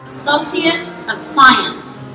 Associate of Science.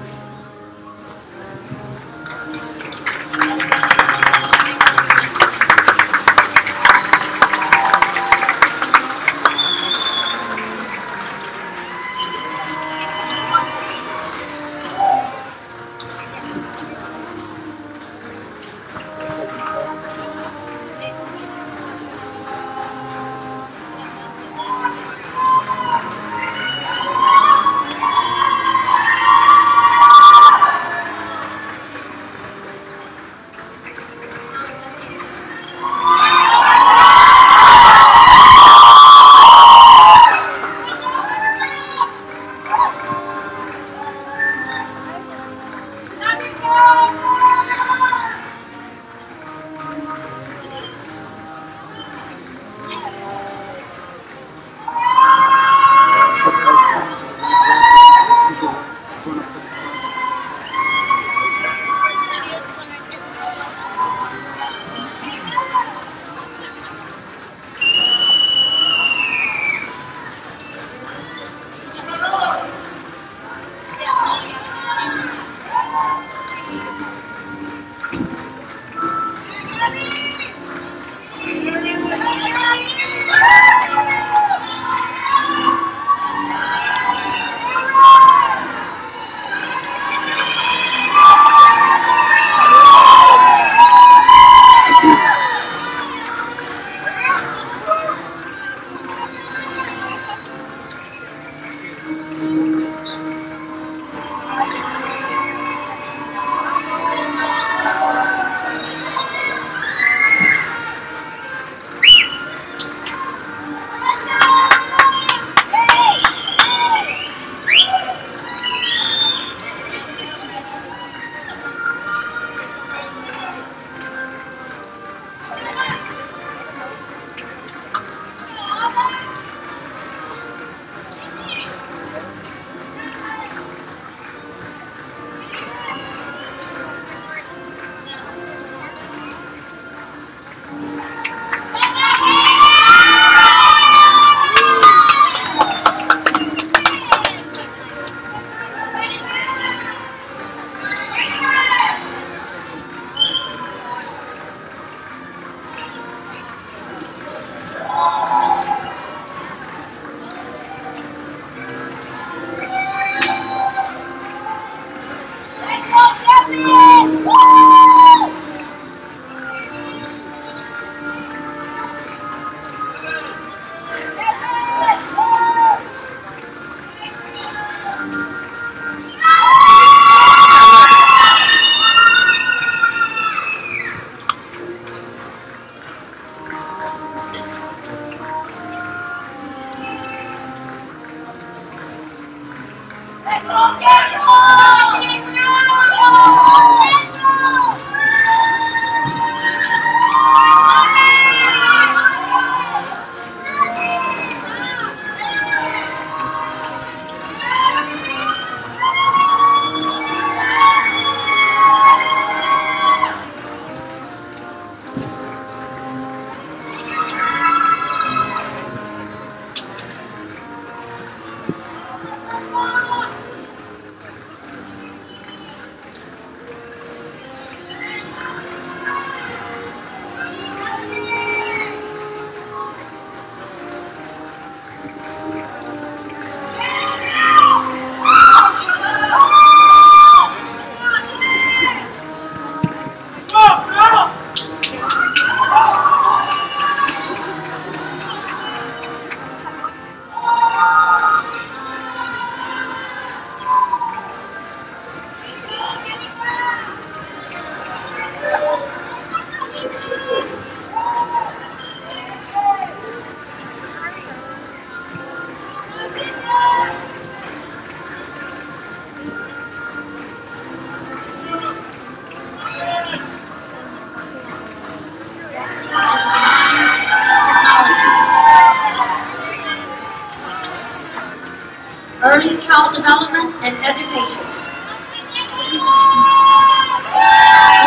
Early Child Development and Education.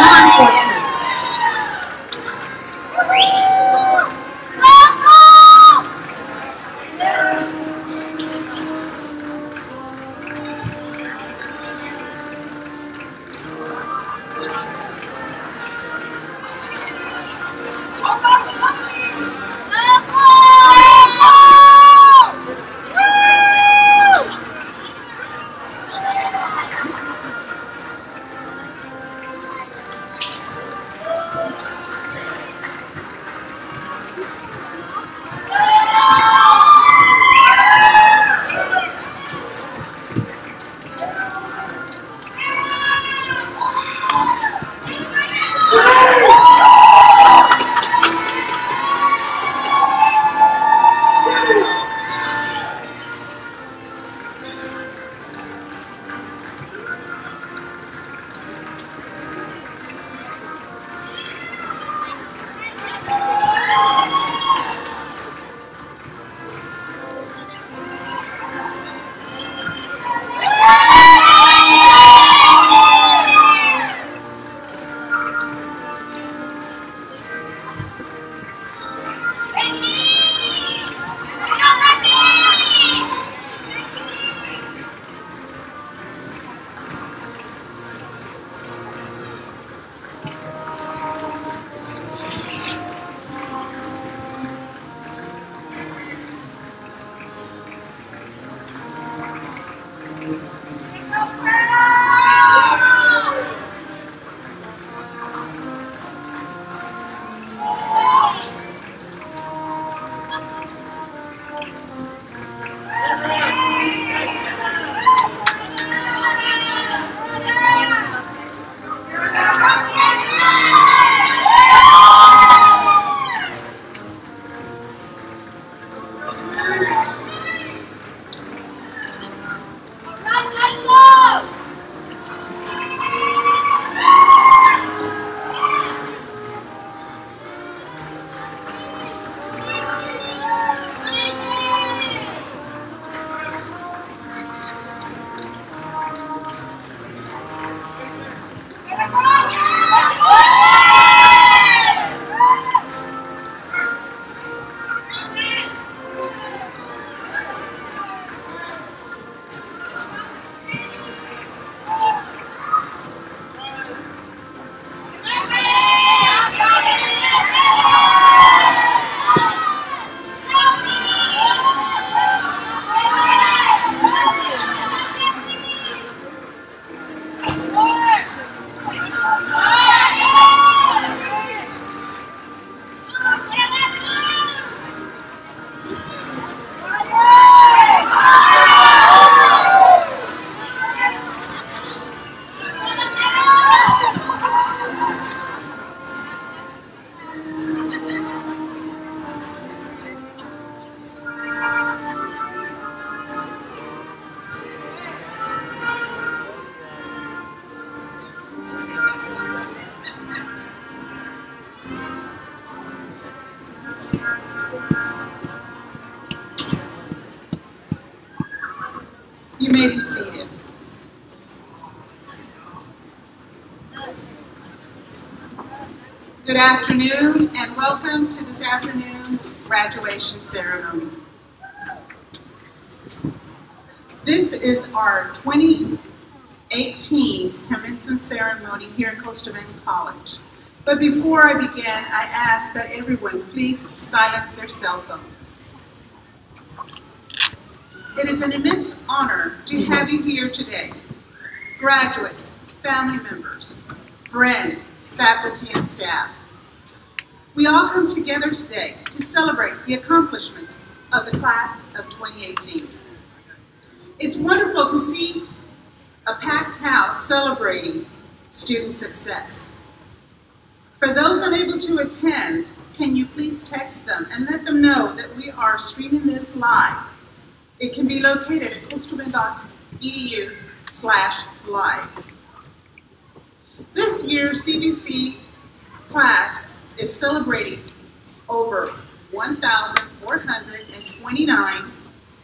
Law Enforcement. You may be seated. Good afternoon and welcome to this afternoon's graduation ceremony. This is our 2018 commencement ceremony here at Coastal Bend College. But before I begin, I ask that everyone please silence their cell phones. It is an immense honor to have you here today. Graduates, family members, friends, faculty, and staff. We all come together today to celebrate the accomplishments of the class of 2018. It's wonderful to see a packed house celebrating student success. For those unable to attend, can you please text them and let them know that we are streaming this live? It can be located at coastalbend.edu/live. This year, CBC class is celebrating over 1,429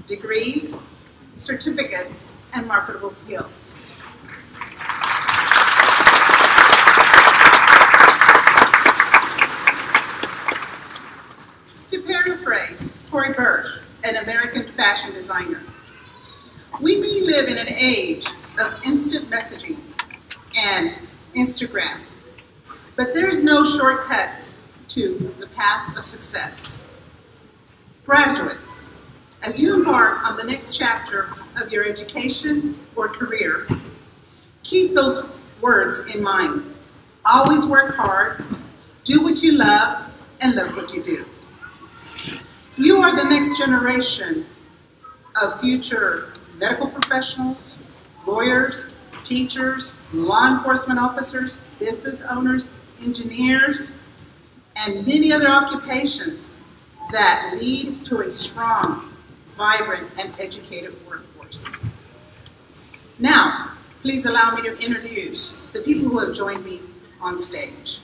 degrees, certificates, and marketable skills. To paraphrase Tory Burch, an American fashion designer, we may live in an age of instant messaging and Instagram, but there is no shortcut to the path of success. Graduates, as you embark on the next chapter of your education or career, keep those words in mind. Always work hard, do what you love, and love what you do. You are the next generation of future medical professionals, lawyers, teachers, law enforcement officers, business owners, engineers, and many other occupations that lead to a strong, vibrant, and educated workforce. Now, please allow me to introduce the people who have joined me on stage.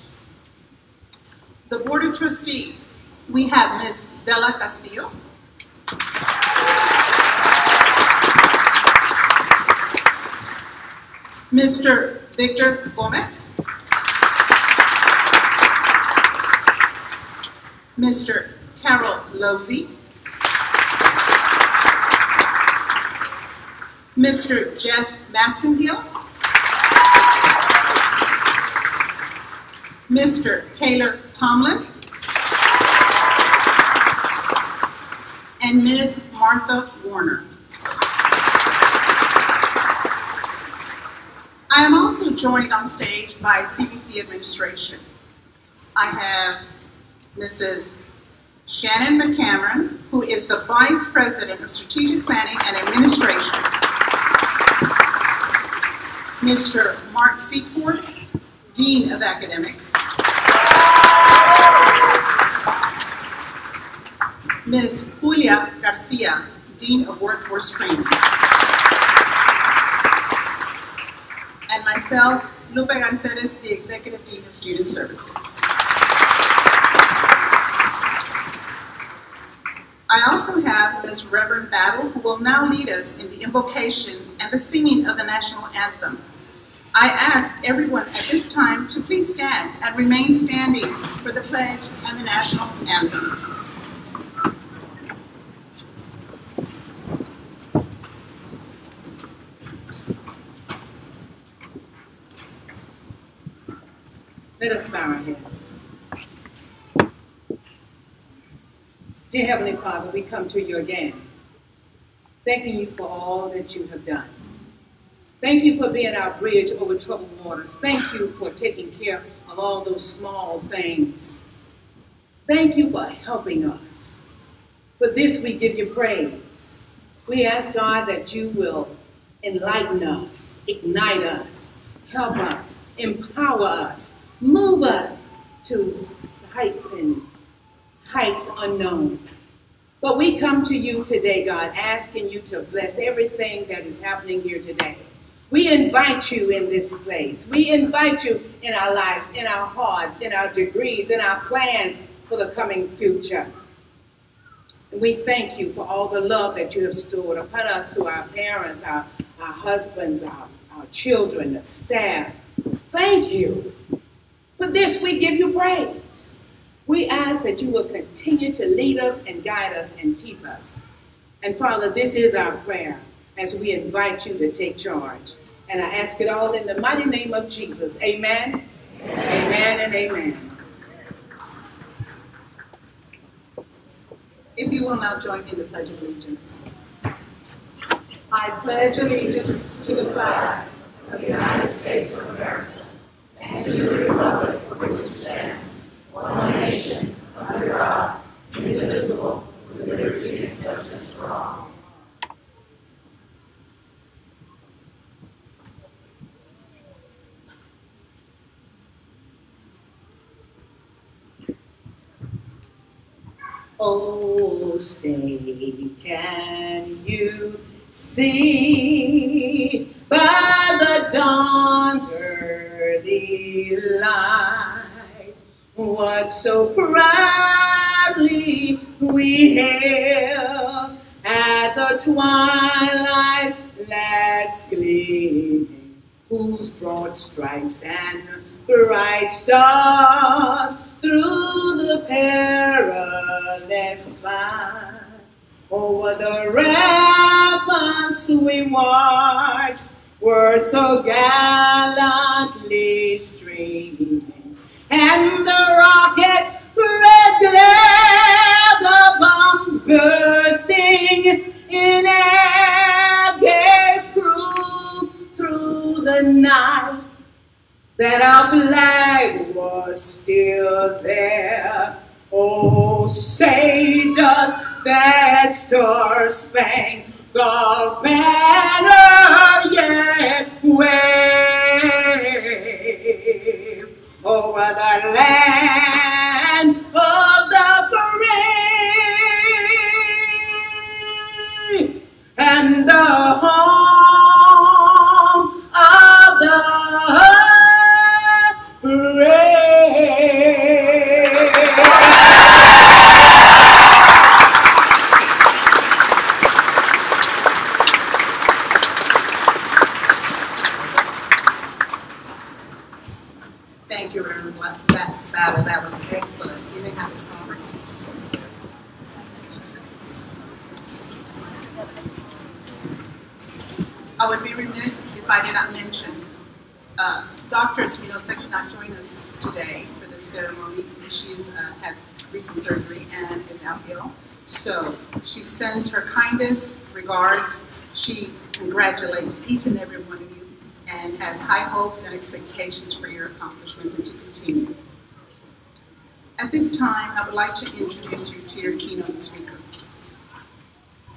The Board of Trustees. We have Ms. Della Castillo, Mr. Victor Gomez, Mr. Carol Losey, Mr. Jeff Massengill, Mr. Taylor Tomlin, and Ms. Martha Warner. I am also joined on stage by CBC administration. I have Mrs. Shannon McCameron, who is the Vice President of Strategic Planning and Administration. Mr. Mark Secord, Dean of Academics. Ms. Julia Garcia, Dean of Workforce Training. And myself, Lupe Ganceres, the Executive Dean of Student Services. I also have Ms. Reverend Battle, who will now lead us in the invocation and the singing of the national anthem. I ask everyone at this time to please stand and remain standing for the pledge and the national anthem. Let us bow our heads. Dear Heavenly Father, we come to you again, thanking you for all that you have done. Thank you for being our bridge over troubled waters. Thank you for taking care of all those small things. Thank you for helping us. For this we give you praise. We ask, God, that you will enlighten us, ignite us, help us, empower us, move us to heights and heights unknown. But we come to you today, God, asking you to bless everything that is happening here today. We invite you in this place. We invite you in our lives, in our hearts, in our degrees, in our plans for the coming future. We thank you for all the love that you have stored upon us through our parents, our husbands, our children, the staff. Thank you. For this we give you praise. We ask that you will continue to lead us and guide us and keep us. And Father, this is our prayer as we invite you to take charge. And I ask it all in the mighty name of Jesus. Amen. Amen and amen. If you will now join me in the Pledge of Allegiance. I pledge allegiance to the flag of the United States of America and to the republic for which it stands, one nation, under God, indivisible, with liberty and justice for all. Oh, say, can you see by the dawn's early light what so proudly we hailed at the twilight's last gleaming, whose broad stripes and bright stars through the perilous fight, over the ramparts we march, were so gallantly streaming, and the rocket red glare, the bombs bursting in air, gave proof through the night that our flag was still there. Oh, say does that star-spangled banner yet wave over the land of the free and the home of the Thank you, Reverend Battle. That was excellent. You may have a seat. I would be remiss if I did not mention Dr. Espinosa could not join us today for this ceremony. She's had recent surgery and is out ill. So she sends her kindest regards. She congratulates each and every one of you and has high hopes and expectations for your accomplishments and to continue. At this time, I would like to introduce you to your keynote speaker,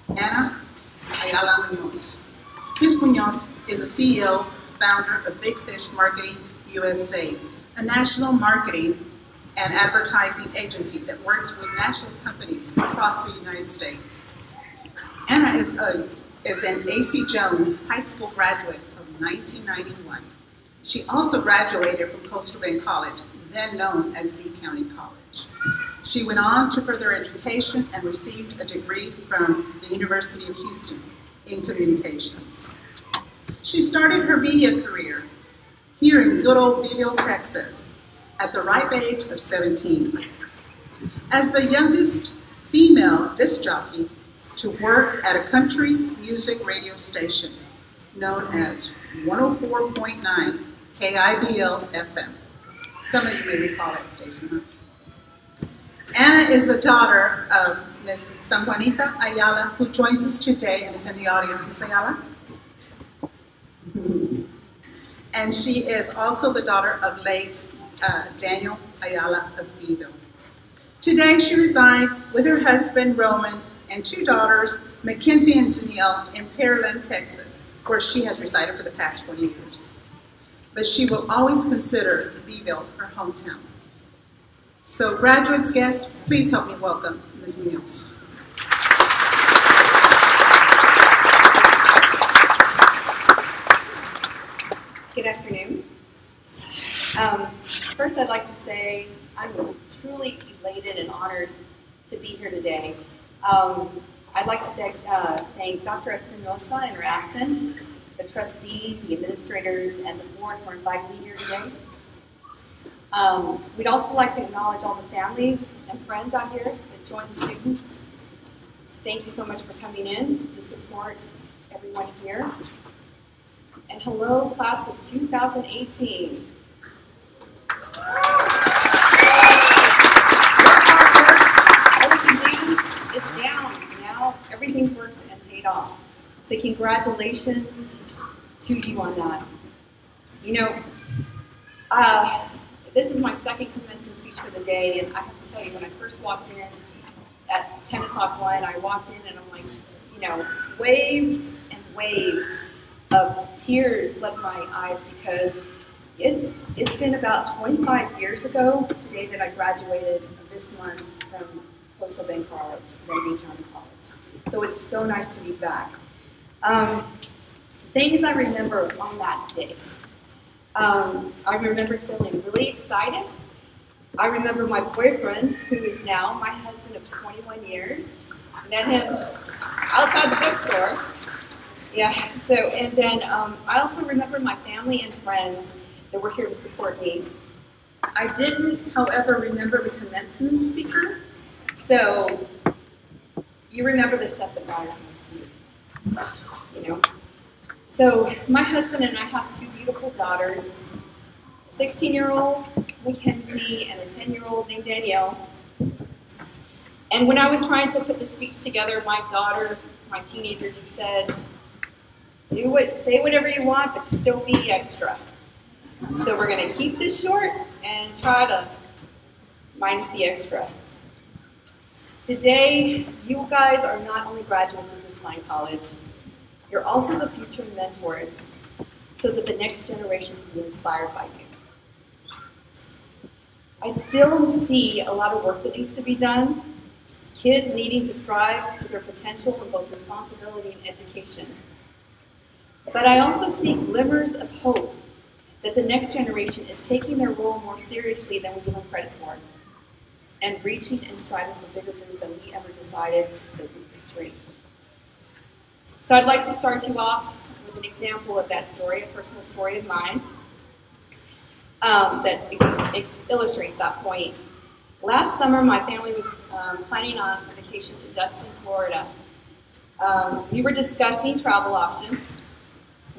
Ana Ayala Munoz. Ms. Munoz is a CEO, founder of Big Fish Marketing USA, a national marketing and advertising agency that works with national companies across the United States. Ana is an A.C. Jones High School graduate of 1991. She also graduated from Coastal Bend College, then known as B County College. She went on to further education and received a degree from the University of Houston in communications. She started her media career here in good old Beeville, Texas, at the ripe age of 17. As the youngest female disc jockey to work at a country music radio station known as 104.9 KIBL FM. Some of you may recall that station, huh? Ana is the daughter of Ms. San Juanita Ayala, who joins us today and is in the audience. Ms. Ayala? And she is also the daughter of late Daniel Ayala of Beeville. Today she resides with her husband Roman and two daughters, Mackenzie and Danielle, in Pearland, Texas, where she has resided for the past 20 years. But she will always consider Beeville her hometown. So graduates, guests, please help me welcome Ms. Munoz. Good afternoon. First, I'd like to say I'm truly elated and honored to be here today. I'd like to thank Dr. Espinosa in her absence, the trustees, the administrators, and the board for inviting me here today. We'd also like to acknowledge all the families and friends out here that join the students. Thank you so much for coming in to support everyone here. And hello, class of 2018. It's down. Now everything's worked and paid off. So congratulations to you on that. You know, this is my second commencement speech for the day, and I have to tell you, when I first walked in at 10 o'clock one, I walked in and I'm like, you know, waves and waves of tears flooded my eyes because it's been about 25 years ago today that I graduated this month from Coastal Bend College, Rainy County College. So it's so nice to be back. Things I remember on that day. I remember feeling really excited. I remember my boyfriend, who is now my husband of 21 years. I met him outside the bookstore. Yeah, so, and then I also remember my family and friends that were here to support me. I didn't, however, remember the commencement speaker. So, you remember the stuff that matters most to you, you know. So, my husband and I have two beautiful daughters, a 16-year-old, Mackenzie, and a 10-year-old named Danielle. And when I was trying to put the speech together, my daughter, my teenager, just said, say whatever you want, but just don't be extra. So we're going to keep this short and try to minus the extra. Today, you guys are not only graduates of this fine college, you're also the future mentors so that the next generation can be inspired by you. I still see a lot of work that needs to be done, kids needing to strive to their potential in both responsibility and education. But I also see glimmers of hope that the next generation is taking their role more seriously than we give them credit for, and reaching and striving for bigger dreams than we ever decided that we could dream. So I'd like to start you off with an example of that story, a personal story of mine, that illustrates that point. Last summer, my family was planning on a vacation to Destin, Florida. We were discussing travel options.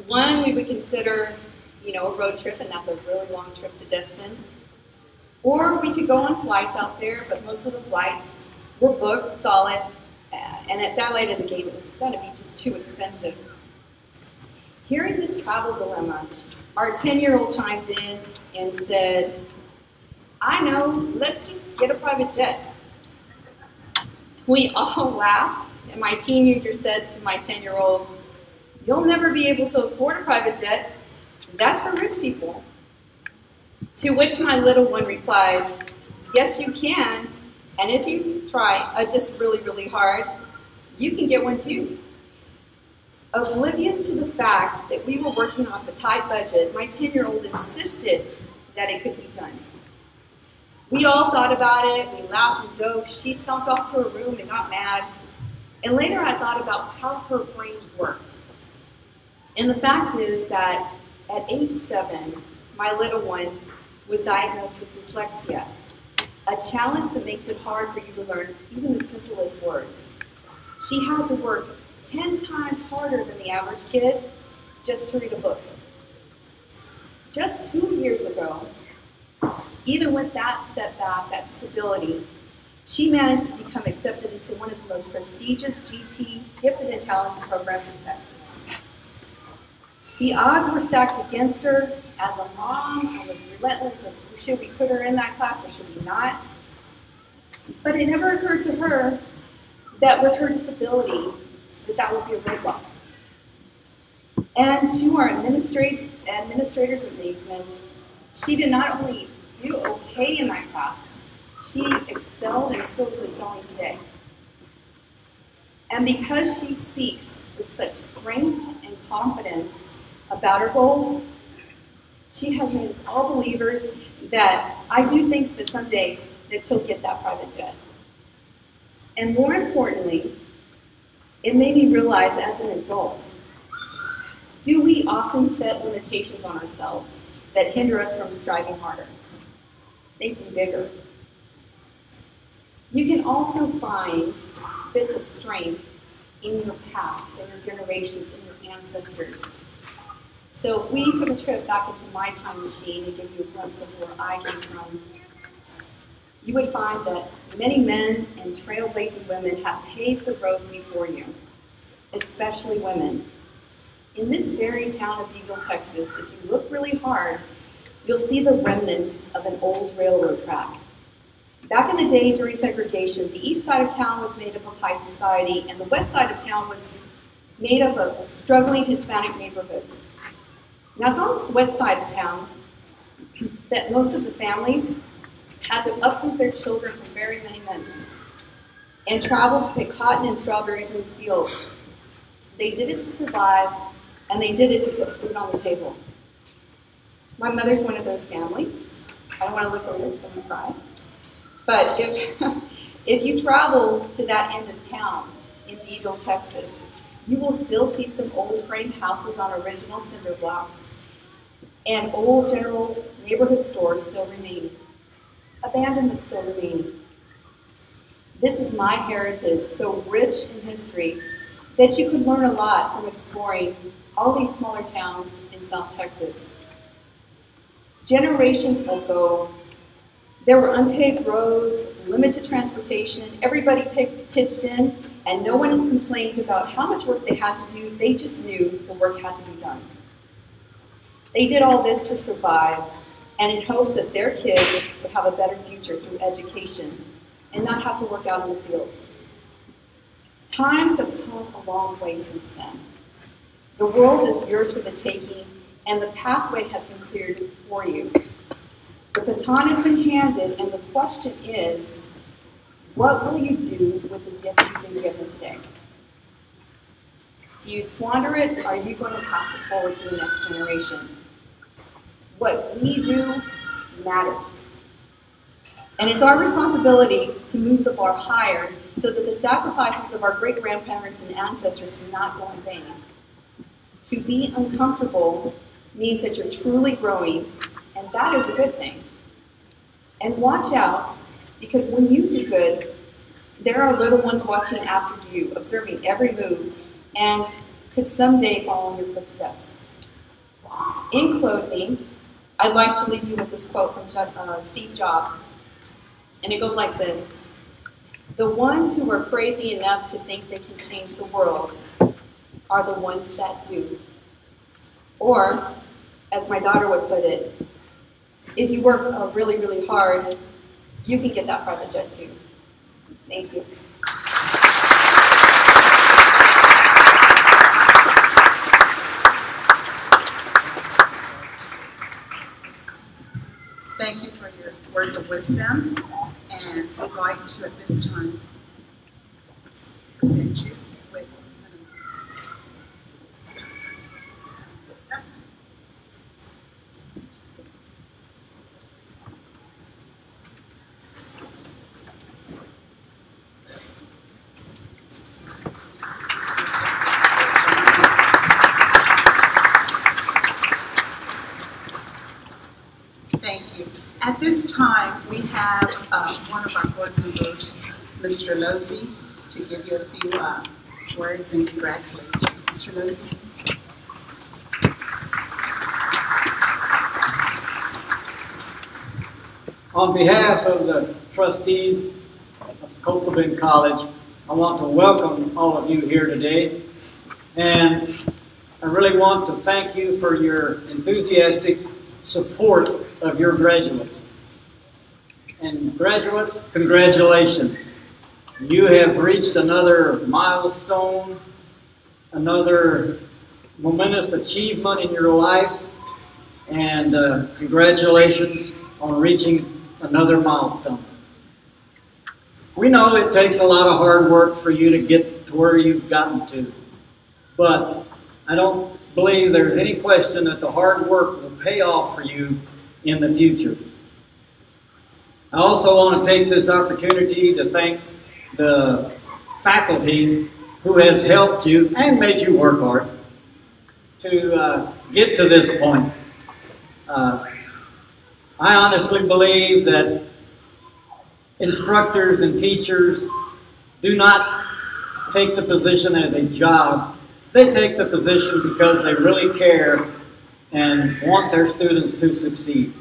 One, we would consider, you know, a road trip, and that's a really long trip to Destin. Or we could go on flights out there, but most of the flights were booked solid, and at that late in the game, it was going to be just too expensive. Hearing this travel dilemma, our 10-year-old chimed in and said, I know, let's just get a private jet. We all laughed, and my teenager said to my 10-year-old, you'll never be able to afford a private jet. That's for rich people. To which my little one replied, yes, you can, and if you try just really, really hard, you can get one too. Oblivious to the fact that we were working off a tight budget, my 10-year-old insisted that it could be done. We all thought about it, we laughed and joked, she stomped off to her room and got mad, and later I thought about how her brain worked. And the fact is that at age 7, my little one was diagnosed with dyslexia, a challenge that makes it hard for you to learn even the simplest words. She had to work 10 times harder than the average kid just to read a book. Just 2 years ago, even with that setback, that disability, she managed to become accepted into one of the most prestigious GT, gifted and talented programs in Texas. The odds were stacked against her. As a mom, I was relentless of should we put her in that class or should we not? But it never occurred to her that with her disability, that would be a roadblock. And to our administrator's amazement, she did not only do okay in that class, she excelled and still is excelling today. And because she speaks with such strength and confidence about her goals, she has made us all believers that I do think that someday that she'll get that private jet. And more importantly, it made me realize as an adult, do we often set limitations on ourselves that hinder us from striving harder, thinking bigger? You can also find bits of strength in your past, in your generations, in your ancestors. So if we took a trip back into my time machine and give you a glimpse of where I came from, you would find that many men and trailblazing women have paved the road before you, especially women. In this very town of Beeville, Texas, if you look really hard, you'll see the remnants of an old railroad track. Back in the day during segregation, the east side of town was made up of high society, and the west side of town was made up of struggling Hispanic neighborhoods. Now it's on this west side of town that most of the families had to uproot their children for very many months and travel to pick cotton and strawberries in the fields. They did it to survive, and they did it to put food on the table. My mother's one of those families. I don't want to look over there because I'm going to cry. But if you travel to that end of town in Beeville, Texas, you will still see some old frame houses on original cinder blocks and old general neighborhood stores still remaining. Abandonment still remaining. This is my heritage, so rich in history that you could learn a lot from exploring all these smaller towns in South Texas. Generations ago, there were unpaved roads, limited transportation, everybody pitched in, and no one complained about how much work they had to do. They just knew the work had to be done. They did all this to survive and in hopes that their kids would have a better future through education and not have to work out in the fields. Times have come a long way since then. The world is yours for the taking, and the pathway has been cleared for you. The baton has been handed, and the question is, what will you do with the gift you've been given today? Do you squander it, or are you going to pass it forward to the next generation? What we do matters. And it's our responsibility to move the bar higher so that the sacrifices of our great-grandparents and ancestors do not go in vain. To be uncomfortable means that you're truly growing, and that is a good thing. And watch out, because when you do good, there are little ones watching after you, observing every move, and could someday follow in your footsteps. In closing, I'd like to leave you with this quote from Steve Jobs, and it goes like this: "The ones who are crazy enough to think they can change the world are the ones that do." Or, as my daughter would put it, if you work really, really hard, you can get that private jet too. Thank you. Thank you for your words of wisdom, and we'd like to at this time present you with At this time, we have one of our board members, Mr. Losey, to give you a few words and congratulate you. Mr. Losey. On behalf of the trustees of Coastal Bend College, I want to welcome all of you here today. And I really want to thank you for your enthusiastic support of your graduates. And graduates, congratulations. You have reached another milestone, another momentous achievement in your life, and congratulations on reaching another milestone. We know it takes a lot of hard work for you to get to where you've gotten to, but I don't believe there's any question that the hard work will pay off for you in the future. I also want to take this opportunity to thank the faculty who has helped you and made you work hard to get to this point. I honestly believe that instructors and teachers do not take the position as a job. They take the position because they really care and want their students to succeed.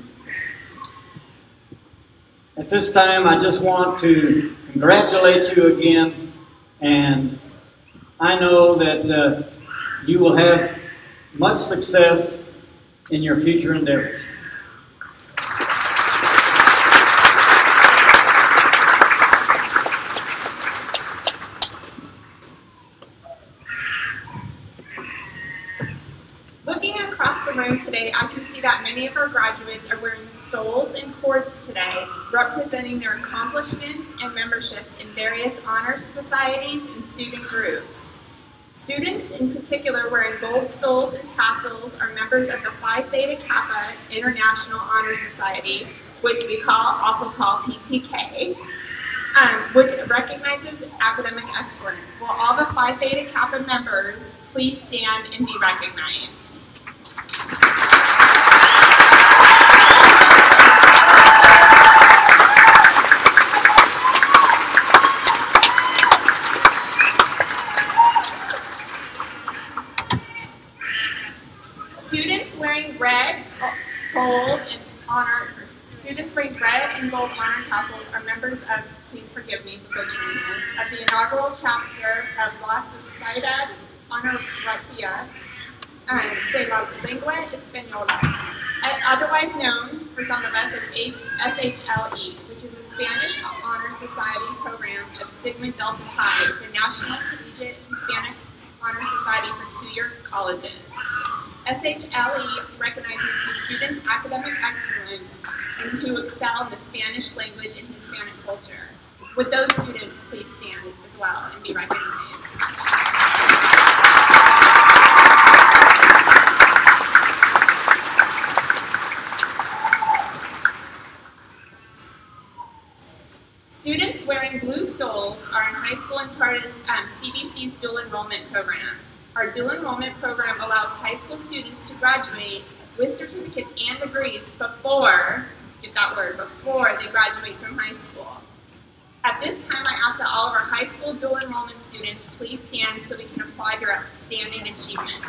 At this time, I just want to congratulate you again, and I know that you will have much success in your future endeavors. Looking across the room today, I can see that many of our graduates are wearing stoles and cords today, representing their accomplishments and memberships in various honor societies and student groups. Students in particular wearing gold stoles and tassels are members of the Phi Theta Kappa International Honor Society, which we also call PTK, which recognizes academic excellence. Will all the Phi Theta Kappa members please stand and be recognized? Students wearing red and gold honor tassels are members of, please forgive me for butchering this, of the inaugural chapter of La Sociedad Honoratia de la Lengua Española, otherwise known for some of us as SHLE, which is a Spanish Honor Society program of Sigma Delta Pi, the National Collegiate Hispanic Honor Society for two-year colleges. SHLE recognizes the students' academic excellence and who excel in the Spanish language and Hispanic culture. Would those students please stand as well and be recognized? Students wearing blue stoles are in high school and part of CBC's dual enrollment program. Our dual enrollment program allows high school students to graduate with certificates and degrees before, get that word, before they graduate from high school. At this time, I ask that all of our high school dual enrollment students please stand so we can applaud their outstanding achievements.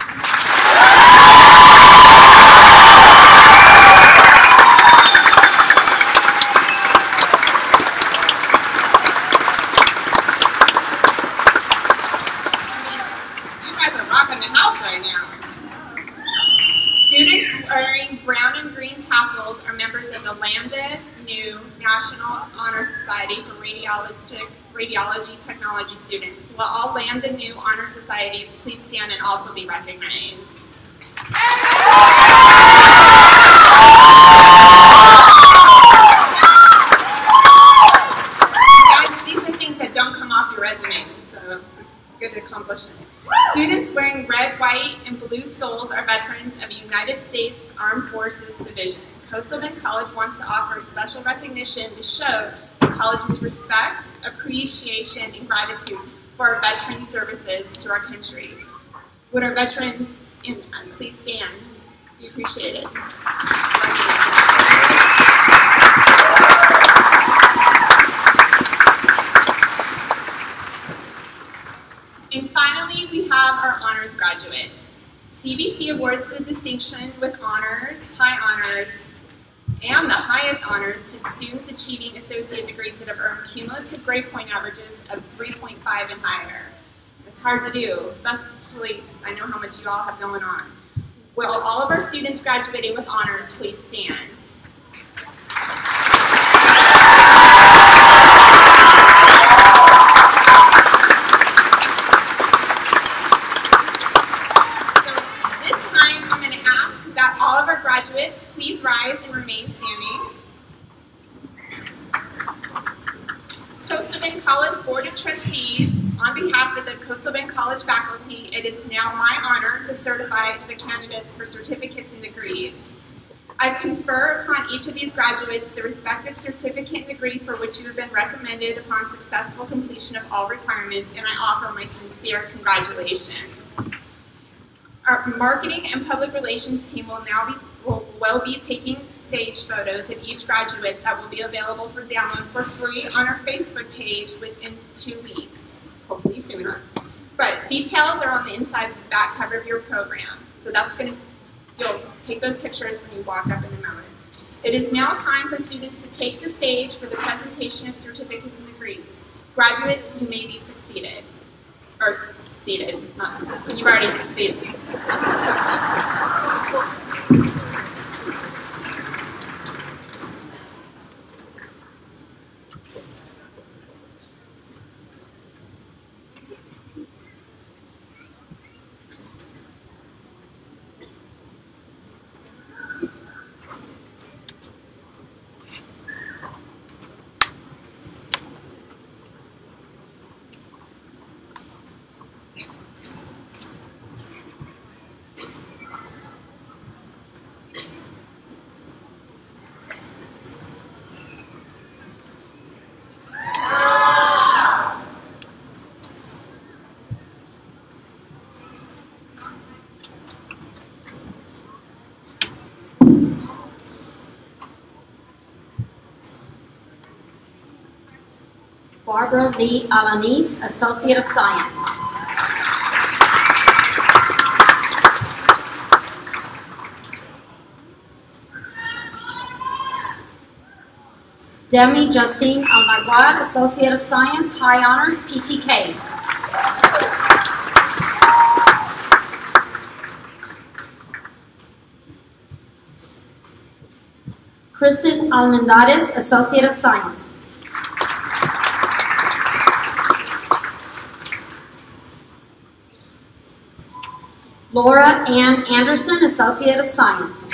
Students wearing brown and green tassels are members of the Lambda Nu National Honor Society for Radiology Technology students. Will all Lambda Nu Honor Societies please stand and also be recognized? Guys, these are things that don't come off your resumes, so it's a good accomplishment. Students wearing red, white, and blue stoles are veterans of United States Armed Forces Division. Coastal Bend College wants to offer special recognition to show the college's respect, appreciation, and gratitude for our veteran services to our country. Would our veterans please stand? We appreciate it. And finally, we have our honors graduates. CBC awards the distinction with honors, high honors, and the highest honors to students achieving associate degrees that have earned cumulative grade point averages of 3.5 and higher. It's hard to do, especially I know how much you all have going on. Will all of our students graduating with honors please stand? Graduates, please rise and remain standing. Coastal Bend College Board of Trustees, on behalf of the Coastal Bend College faculty, it is now my honor to certify the candidates for certificates and degrees. I confer upon each of these graduates the respective certificate and degree for which you have been recommended upon successful completion of all requirements, and I offer my sincere congratulations. Our marketing and public relations team will be taking stage photos of each graduate that will be available for download for free on our Facebook page within 2 weeks, hopefully sooner. But details are on the inside of the back cover of your program. So you'll take those pictures when you walk up in a moment. It is now time for students to take the stage for the presentation of certificates and degrees. Graduates, you may be succeeded. Or seated, not seated. You've already succeeded. Barbara Lee Alanis, Associate of Science. Demi Justine Almaguad, Associate of Science, High Honors, PTK. Kristen Almendares, Associate of Science. Laura Ann Anderson, Associate of Science.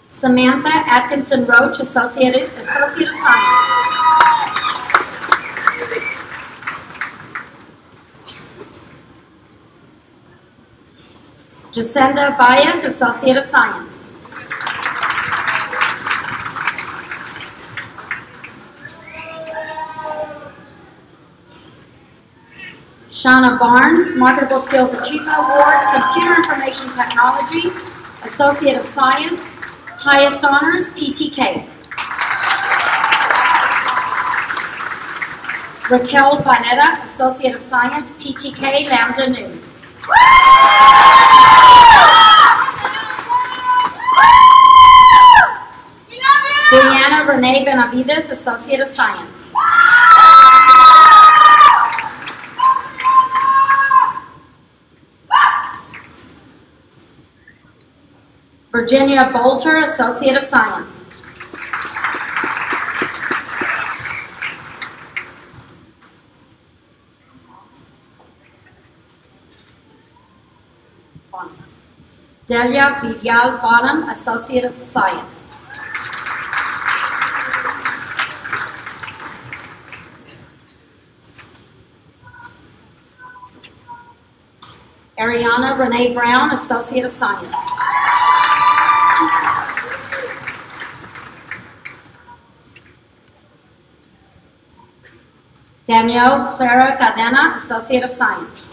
Samantha Atkinson Roach, Associate of Science. Jacinda Baez, Associate of Science. Shauna Barnes, Marketable Skills Achievement Award, Computer Information Technology, Associate of Science, Highest Honors, PTK. Raquel Panetta, Associate of Science, PTK, Lambda Nu. Brianna Renee Benavides, Associate of Science. Virginia Bolter, Associate of Science. Delia Vidal Bonham, Associate of Science. Ariana Renee Brown, Associate of Science. Danielle Clara Cadena, Associate of Science.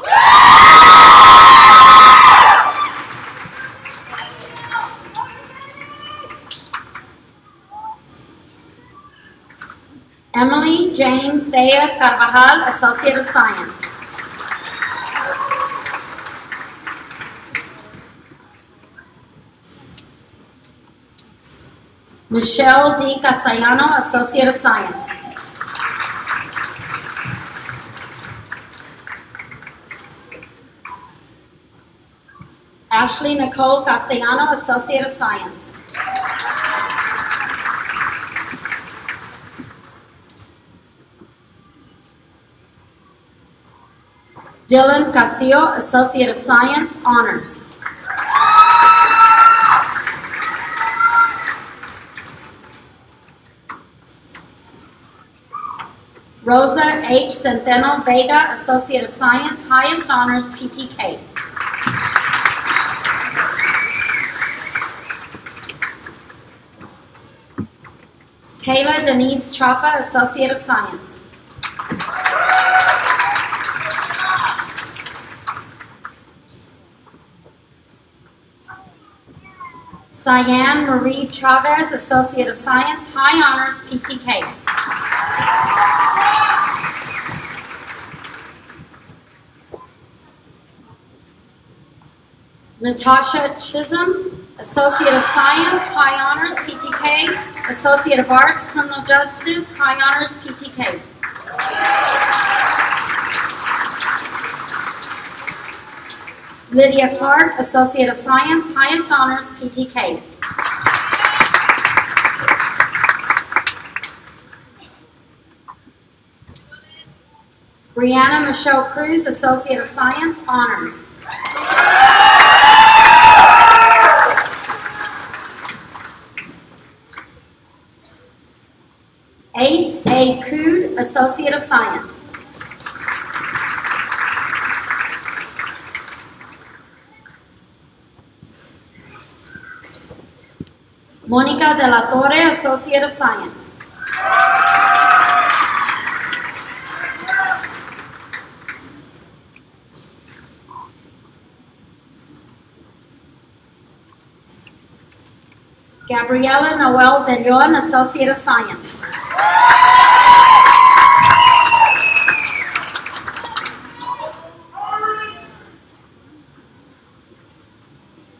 Emily Jane Thea Carvajal, Associate of Science. Michelle D. Castellano, Associate of Science. Ashley Nicole Castellano, Associate of Science. Dylan Castillo, Associate of Science, Honors. Rosa H. Centeno Vega, Associate of Science, highest honors, PTK. Kayla Denise Chapa, Associate of Science. Cyan Marie Chavez, Associate of Science, high honors, PTK. Natasha Chisholm, Associate of Science, high honors, PTK. Associate of Arts, Criminal Justice, high honors, PTK. Lydia Clark, Associate of Science, highest honors, PTK. Brianna Michelle Cruz, Associate of Science, honors. Ace A. Cood, Associate of Science. Monica de la Torre, Associate of Science. Gabriela Noel de Leon, Associate of Science.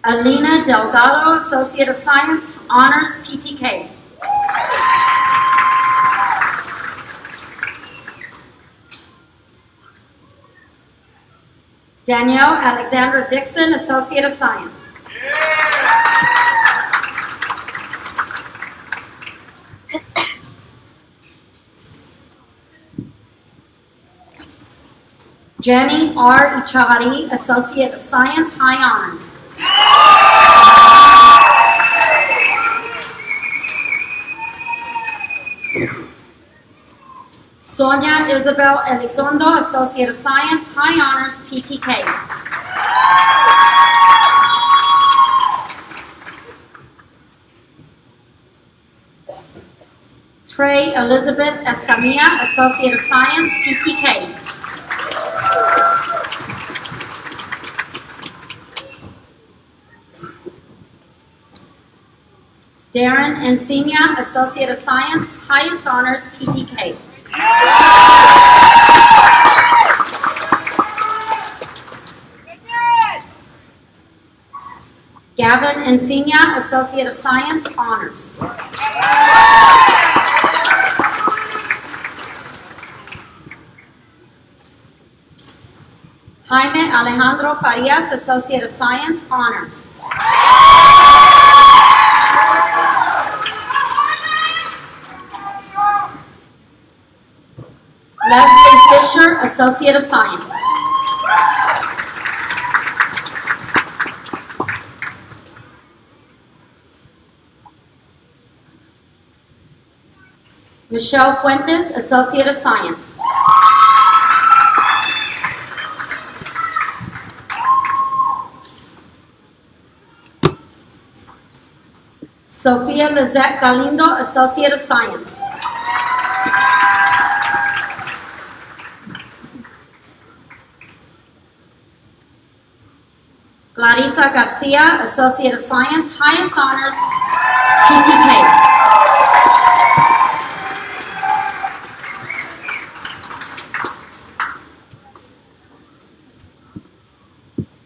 Alina Delgado, Associate of Science, honors, PTK. Danielle Alexandra Dixon, Associate of Science. Jenny R. Ichavari, Associate of Science, high honors. Sonia Isabel Elizondo, Associate of Science, high honors, PTK. Trey Elizabeth Escamilla, Associate of Science, PTK. Darren Encina, Associate of Science, highest honors, PTK. Gavin Encina, Associate of Science, honors. Jaime Alejandro Farias, Associate of Science, honors. Leslie Fisher, Associate of Science. Michelle Fuentes, Associate of Science. Sophia Lizette Galindo, Associate of Science. Clarissa Garcia, Associate of Science, highest honors, PTK.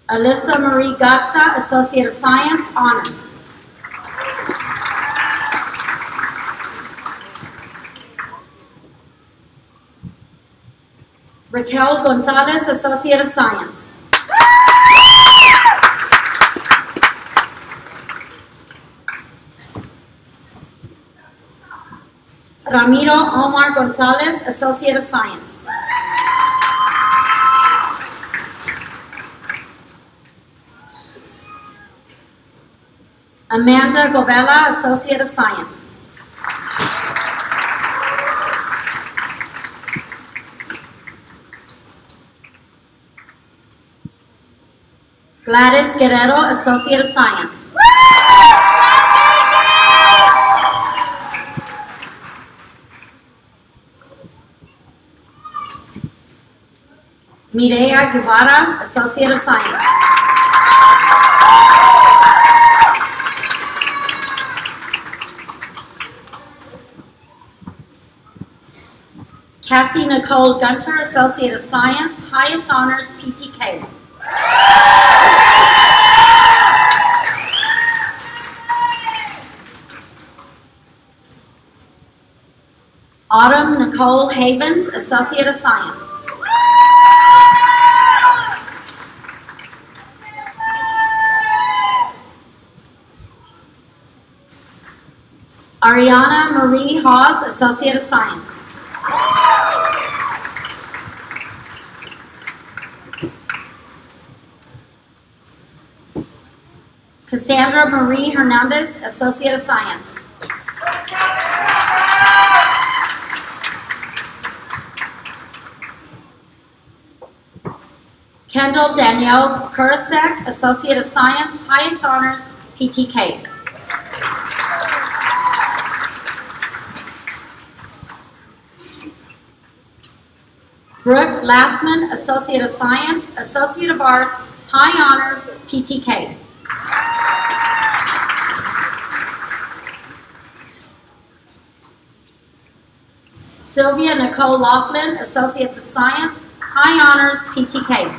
Alyssa Marie Garza, Associate of Science, honors. Raquel Gonzalez, Associate of Science. Ramiro Omar Gonzalez, Associate of Science. Amanda Govella, Associate of Science. Gladys Guerrero, Associate of Science. Mireya Guevara, Associate of Science. Cassie Nicole Gunter, Associate of Science, highest honors, PTK. Autumn Nicole Havens, Associate of Science. Ariana Marie Hawes, Associate of Science. Cassandra Marie Hernandez, Associate of Science. Kendall Danielle Kurasek, Associate of Science, highest honors, PTK. Brooke Lastman, Associate of Science, Associate of Arts, high honors, PTK. Sylvia Nicole Laughlin, Associates of Science, high honors, PTK.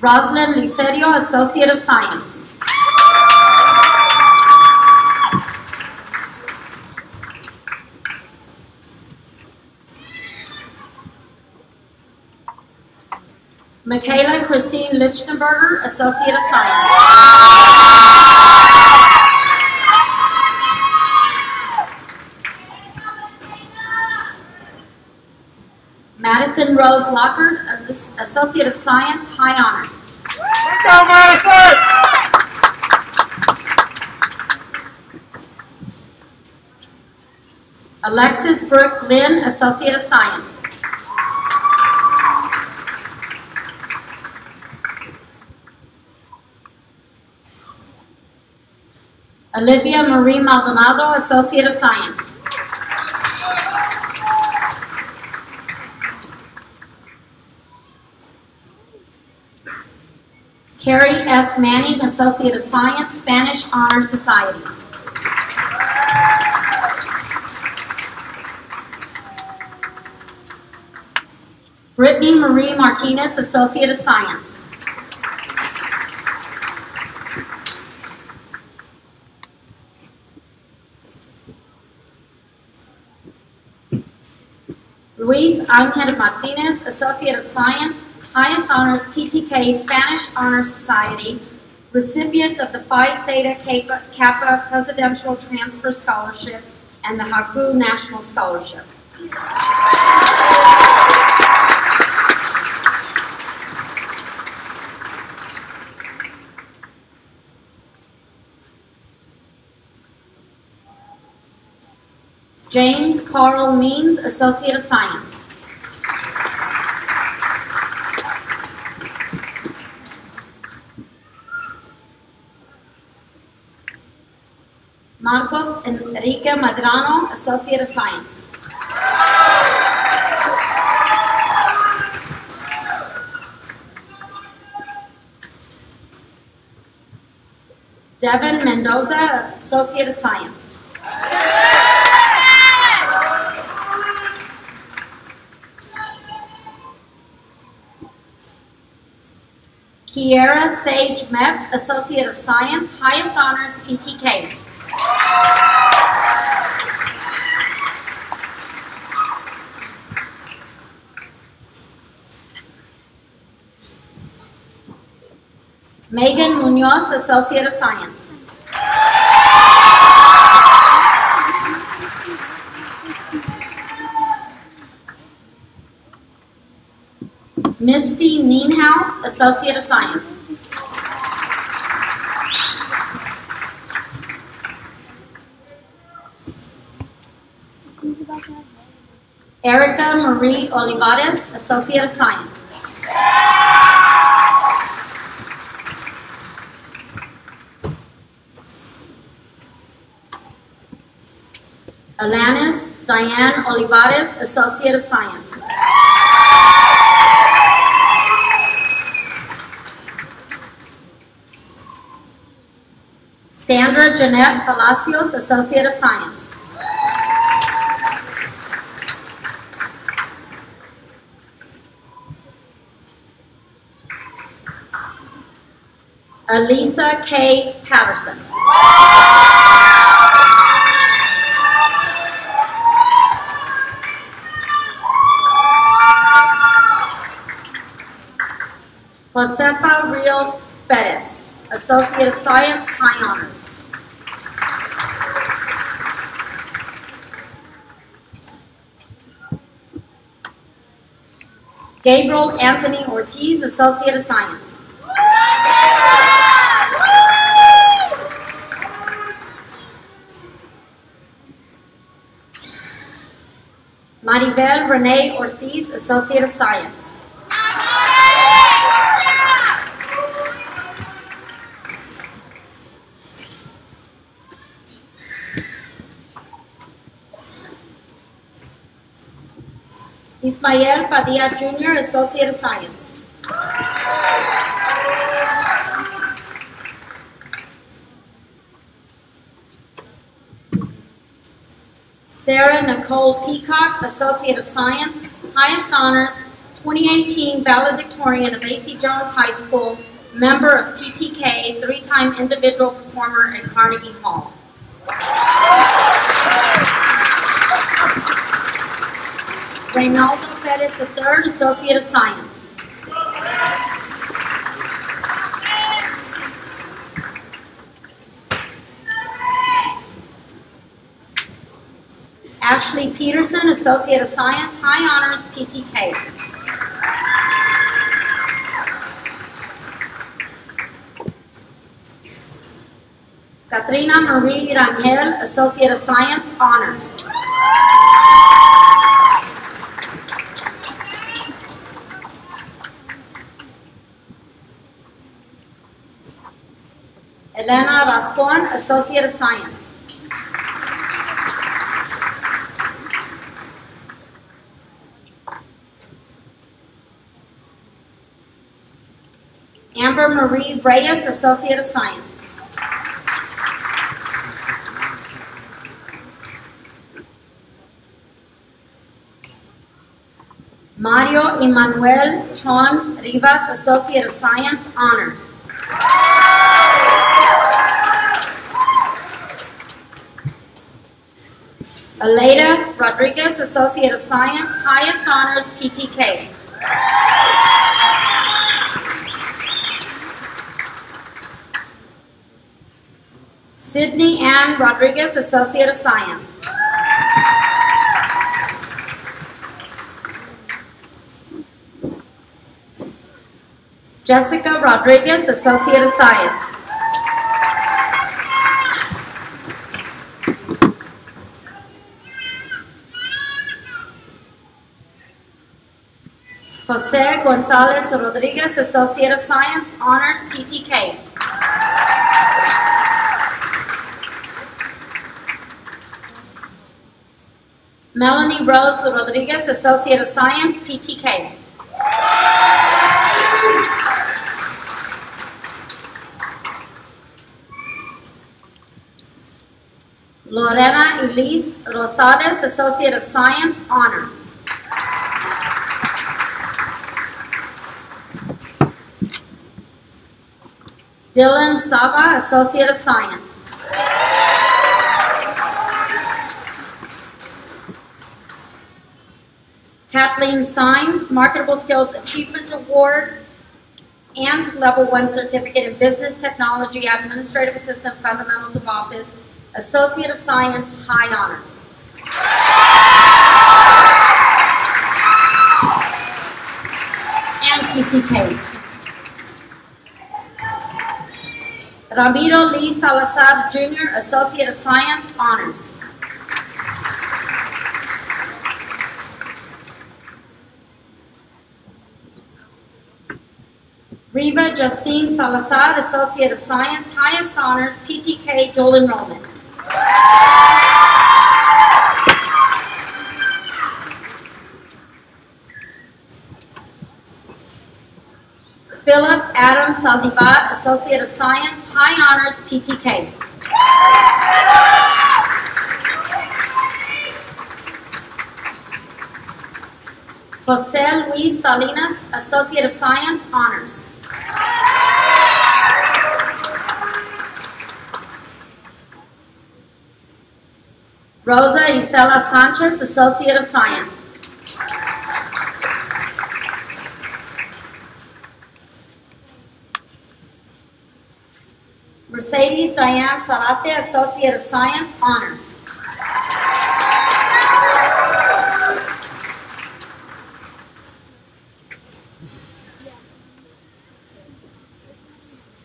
Rosalind Licerio, Associate of Science. Michaela Christine Lichtenberger, Associate of Science. Madison Rose Lockard, Associate of Science, high honors. Go, Madison! Alexis Brooke Lynn, Associate of Science. Olivia Marie Maldonado, Associate of Science. Carrie S. Manning, Associate of Science, Spanish Honor Society. Brittany Marie Martinez, Associate of Science. Luis Angel Martinez, Associate of Science, highest honors, PTK, Spanish Honor Society, recipient of the Phi Theta Kappa Presidential Transfer Scholarship and the Haku National Scholarship. James Carl Means, Associate of Science. Marcos Enrique Madrano, Associate of Science. Devin Mendoza, Associate of Science. Kiera Sage Metz, Associate of Science, highest honors, PTK. Megan Munoz, Associate of Science. Misty Neenhouse, Associate of Science. Erica Marie Olivares, Associate of Science. Alanis Diane Olivares, Associate of Science. Sandra Jeanette Palacios, Associate of Science. Elisa K. Patterson. Josefa Rios Perez, Associate of Science, High Honors. Gabriel Anthony Ortiz, Associate of Science. Maribel Renee Ortiz, Associate of Science. Ismael Padilla Jr., Associate of Science. Sarah Nicole Peacock, Associate of Science, highest honors, 2018 valedictorian of A.C. Jones High School, member of PTK, three-time individual performer at Carnegie Hall. Reynaldo Perez III, Associate of Science. Ashley Peterson, Associate of Science, High Honors, PTK. Katrina Marie Rangel, Associate of Science, Honors. Elena Rascon, Associate of Science. Amber Marie Reyes, Associate of Science. Mario Emmanuel Chon Rivas, Associate of Science, Honors. Aleida Rodriguez, Associate of Science, highest honors, PTK. Sydney Ann Rodriguez, Associate of Science. Jessica Rodriguez, Associate of Science. Jose Gonzalez Rodriguez, Associate of Science, Honors, PTK. Melanie Rose Rodriguez, Associate of Science, PTK. Lorena Elise Rosales, Associate of Science, Honors. Dylan Sava, Associate of Science. Kathleen Sines, Marketable Skills Achievement Award and Level 1 Certificate in Business Technology, Administrative Assistant, Fundamentals of Office, Associate of Science, High Honors. And PTK. Ramiro Lee Salazar Jr., Associate of Science, Honors. Reva Justine Salazar, Associate of Science, highest honors, PTK, dual enrollment. Philip Adam Saldivar, Associate of Science, high honors, PTK. Jose Luis Salinas, Associate of Science, honors. Rosa Isela Sanchez, Associate of Science. Mercedes Diane Salate, Associate of Science, honors.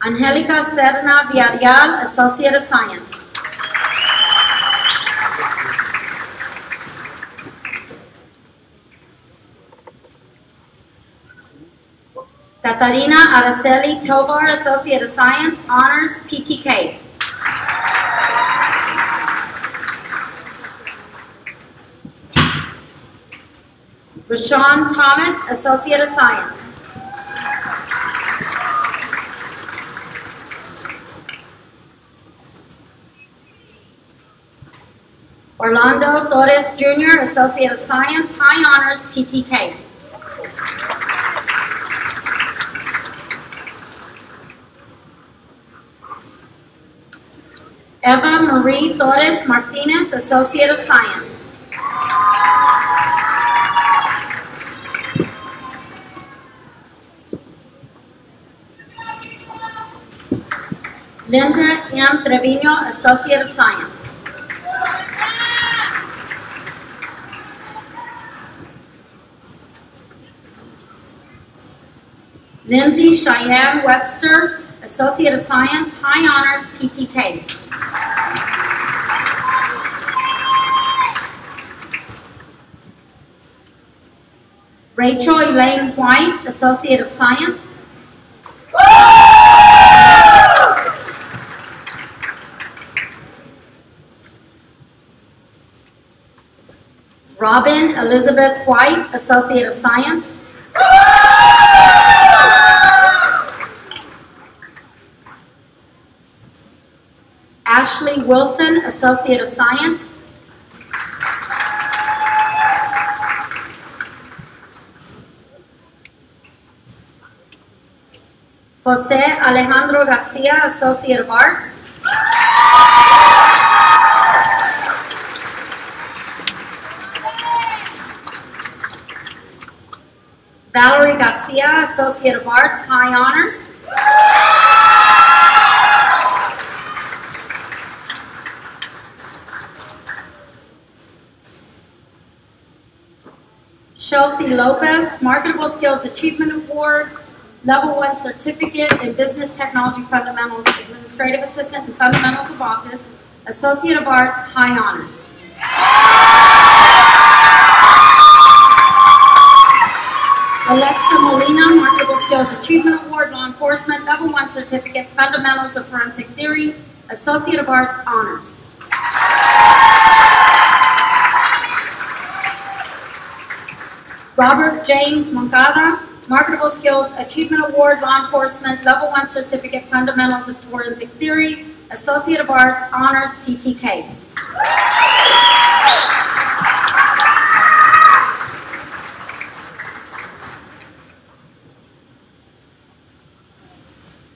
Angelica Serna Villarreal, Associate of Science. Katarina Araceli Tovar, Associate of Science, honors, PTK. Rashawn Thomas, Associate of Science. Orlando Torres Jr., Associate of Science, high honors, PTK. Eva Marie Torres Martinez, Associate of Science. Linda M. Trevino, Associate of Science. Lindsay Cheyenne Webster, Associate of Science, high honors, PTK. Rachel Elaine White, Associate of Science. Robin Elizabeth White, Associate of Science. Ashley Wilson, Associate of Science. Jose Alejandro Garcia, Associate of Arts. Valerie Garcia, Associate of Arts, high honors. Chelsea Lopez, Marketable Skills Achievement Award, Level 1 Certificate in Business Technology Fundamentals, Administrative Assistant in Fundamentals of Office, Associate of Arts, high honors. Alexa Molina, Marketable Skills Achievement Award, Law Enforcement, Level 1 Certificate, Fundamentals of Forensic Theory, Associate of Arts, honors. Robert James Moncada, Marketable Skills Achievement Award, Law Enforcement, Level 1 Certificate, Fundamentals of Forensic Theory, Associate of Arts, honors, PTK.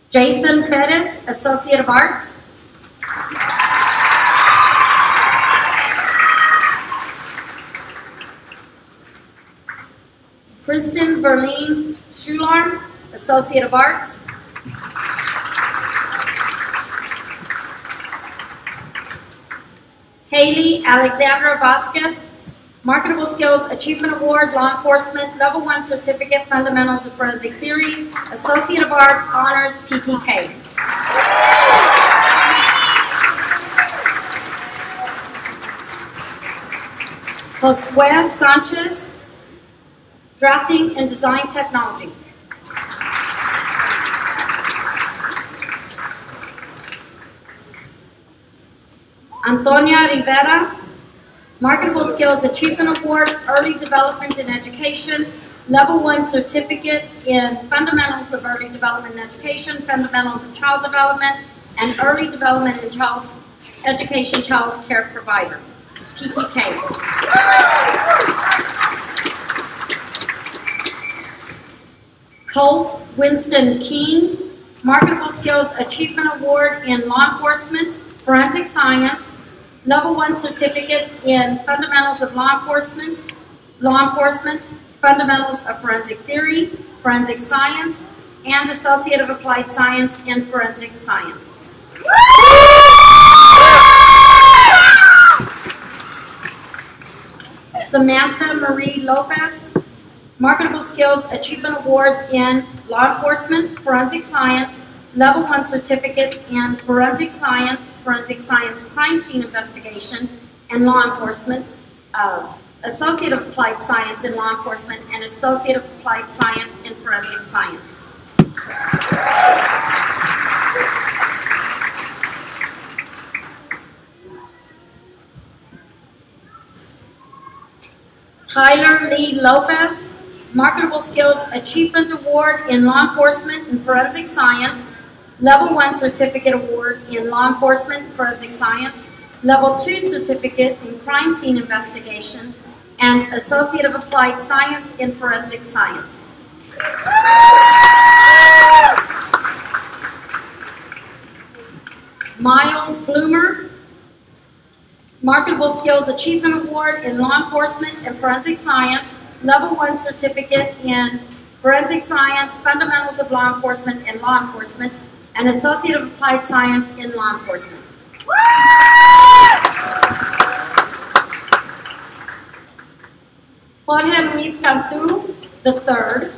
Jason Perez, Associate of Arts. Kristen Verlene Schular, Associate of Arts. Haley Alexandra Vasquez, Marketable Skills Achievement Award, Law Enforcement, Level 1 Certificate, Fundamentals of Forensic Theory, Associate of Arts, honors, PTK. Josue Sanchez, Drafting and Design Technology. Antonia Rivera, Marketable Skills Achievement Award, Early Development in Education, Level 1 certificates in Fundamentals of Early Development in Education, Fundamentals of Child Development, and Early Development in Child Education Child Care Provider, PTK. Colt Winston King, Marketable Skills Achievement Award in Law Enforcement, Forensic Science, Level 1 certificates in Fundamentals of Law Enforcement, Fundamentals of Forensic Theory, Forensic Science, and Associate of Applied Science in Forensic Science. Samantha Marie Lopez, Marketable Skills Achievement Awards in Law Enforcement, Forensic Science, Level 1 certificates in Forensic Science Crime Scene Investigation and Law Enforcement, Associate of Applied Science in Law Enforcement, and Associate of Applied Science in Forensic Science. Tyler Lee Lopez, Marketable Skills Achievement Award in Law Enforcement and Forensic Science, Level 1 Certificate Award in Law Enforcement and Forensic Science, Level 2 Certificate in Crime Scene Investigation, and Associate of Applied Science in Forensic Science. Miles Bloomer, Marketable Skills Achievement Award in Law Enforcement and Forensic Science, Level 1 Certificate in Forensic Science, Fundamentals of Law Enforcement and Law Enforcement, and Associate of Applied Science in Law Enforcement. Jorge Luis Cantu III,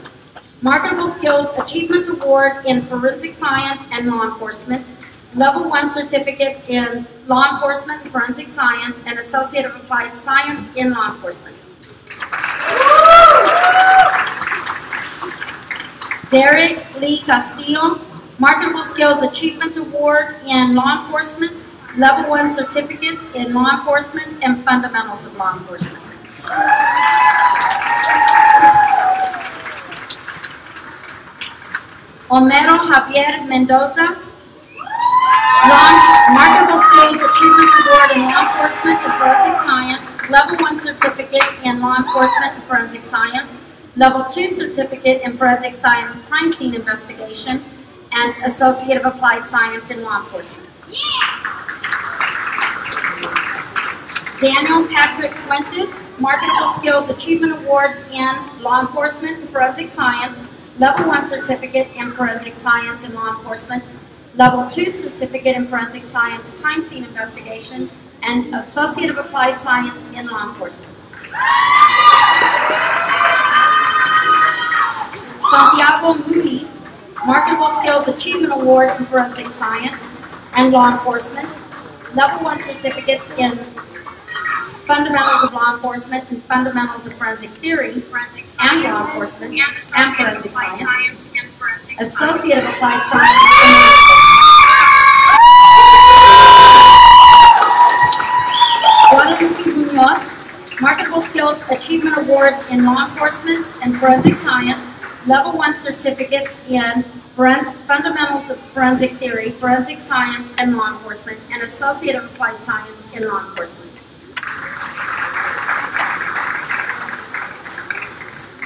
Marketable Skills Achievement Award in Forensic Science and Law Enforcement, Level 1 Certificates in Law Enforcement and Forensic Science, and Associate of Applied Science in Law Enforcement. Derek Lee Castillo, Marketable Skills Achievement Award in Law Enforcement, Level 1 Certificates in Law Enforcement and Fundamentals of Law Enforcement. Homero Javier Mendoza, Marketable Skills Achievement Award in Law Enforcement and Forensic Science, Level 1 Certificate in Law Enforcement and Forensic Science, Level 2 Certificate in Forensic Science Crime Scene Investigation, and Associate of Applied Science in Law Enforcement. Daniel Patrick Fuentes, Marketable Skills Achievement Awards in Law Enforcement and Forensic Science, Level 1 Certificate in Forensic Science in Law Enforcement, Level 2 Certificate in Forensic Science Crime Scene Investigation, and Associate of Applied Science in Law Enforcement. Santiago Moody, Marketable Skills Achievement Award in Forensic Science and Law Enforcement, Level 1 Certificates in Fundamentals of Law Enforcement and Fundamentals of Forensic Theory, Forensic Science, and Law Enforcement, and Forensic Science, Associate of Applied Science in Law Enforcement. Guadalupe Munoz, Marketable Skills Achievement Awards in Law Enforcement and Forensic Science, Level 1 Certificates in Fundamentals of Forensic Theory, Forensic Science, and Law Enforcement, and Associate of Applied Science in Law Enforcement.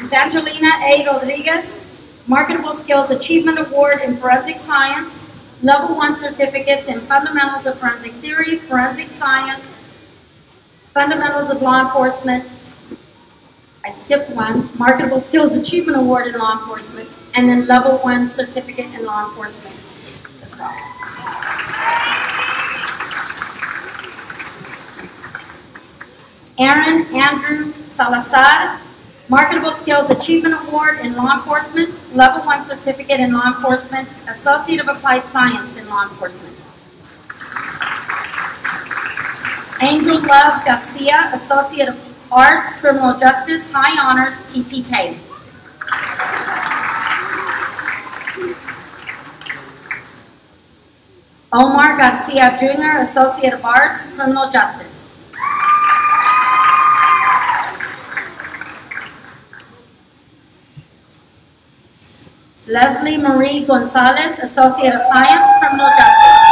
Evangelina A. Rodriguez, Marketable Skills Achievement Award in Forensic Science, Level 1 Certificates in Fundamentals of Forensic Theory, Forensic Science, Fundamentals of Law Enforcement. I skipped one, Marketable Skills Achievement Award in Law Enforcement, and then Level 1 Certificate in Law Enforcement as well. Aaron Andrew Salazar, Marketable Skills Achievement Award in Law Enforcement, Level 1 Certificate in Law Enforcement, Associate of Applied Science in Law Enforcement. Angel Love Garcia, Associate of Arts, Criminal Justice, High Honors, PTK. Omar Garcia Jr., Associate of Arts, Criminal Justice. Leslie Marie Gonzalez, Associate of Science, Criminal Justice.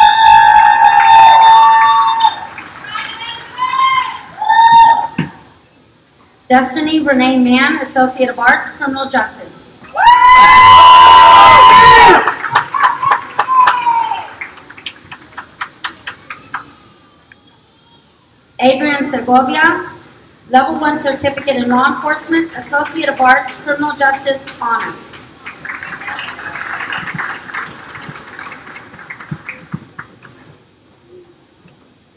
Destiny Renee Mann, Associate of Arts, Criminal Justice. Adrian Segovia, Level 1 Certificate in Law Enforcement, Associate of Arts, Criminal Justice, Honors.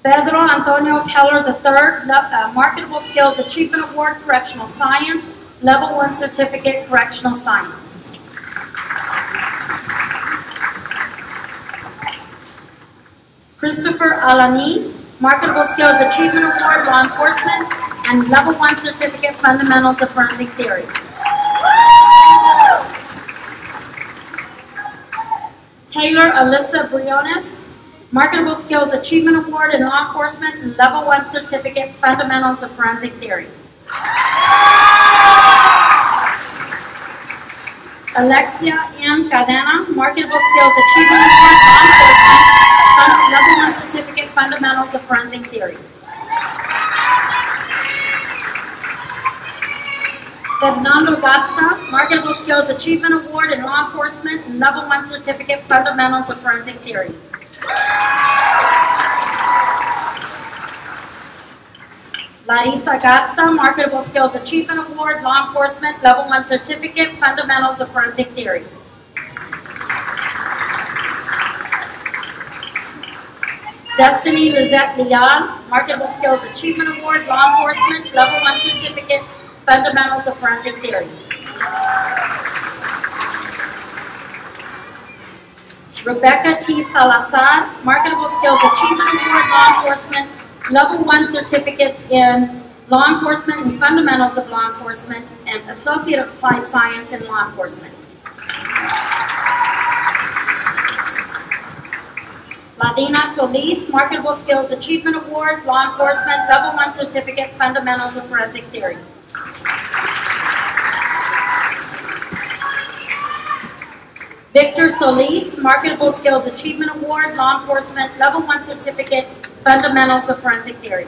Pedro Antonio Keller III, Marketable Skills Achievement Award, Correctional Science, Level 1 Certificate, Correctional Science. Christopher Alanis, Marketable Skills Achievement Award, Law Enforcement, and Level 1 Certificate, Fundamentals of Forensic Theory. Taylor Alyssa Briones, Marketable Skills Achievement Award in Law Enforcement and Level 1 Certificate, Fundamentals of Forensic Theory. Alexia M. Cadena, Marketable Skills Achievement Award, Law Enforcement, Level 1 Certificate, Fundamentals of Forensic Theory. Fernando Garza, Marketable Skills Achievement Award in Law Enforcement and Level 1 Certificate, Fundamentals of Forensic Theory. Larissa Garza, Marketable Skills Achievement Award, Law Enforcement, Level 1 Certificate, Fundamentals of Forensic Theory. Destiny Lizette Leal, Marketable Skills Achievement Award, Law Enforcement, Level 1 Certificate, Fundamentals of Forensic Theory. Rebecca T. Salazar, Marketable Skills Achievement Award, Law Enforcement, Level 1 Certificates in Law Enforcement and Fundamentals of Law Enforcement, and Associate of Applied Science in Law Enforcement. Ladina Solis, Marketable Skills Achievement Award, Law Enforcement, Level 1 Certificate, Fundamentals of Forensic Theory. Victor Solis, Marketable Skills Achievement Award, Law Enforcement, Level 1 Certificate, Fundamentals of Forensic Theory.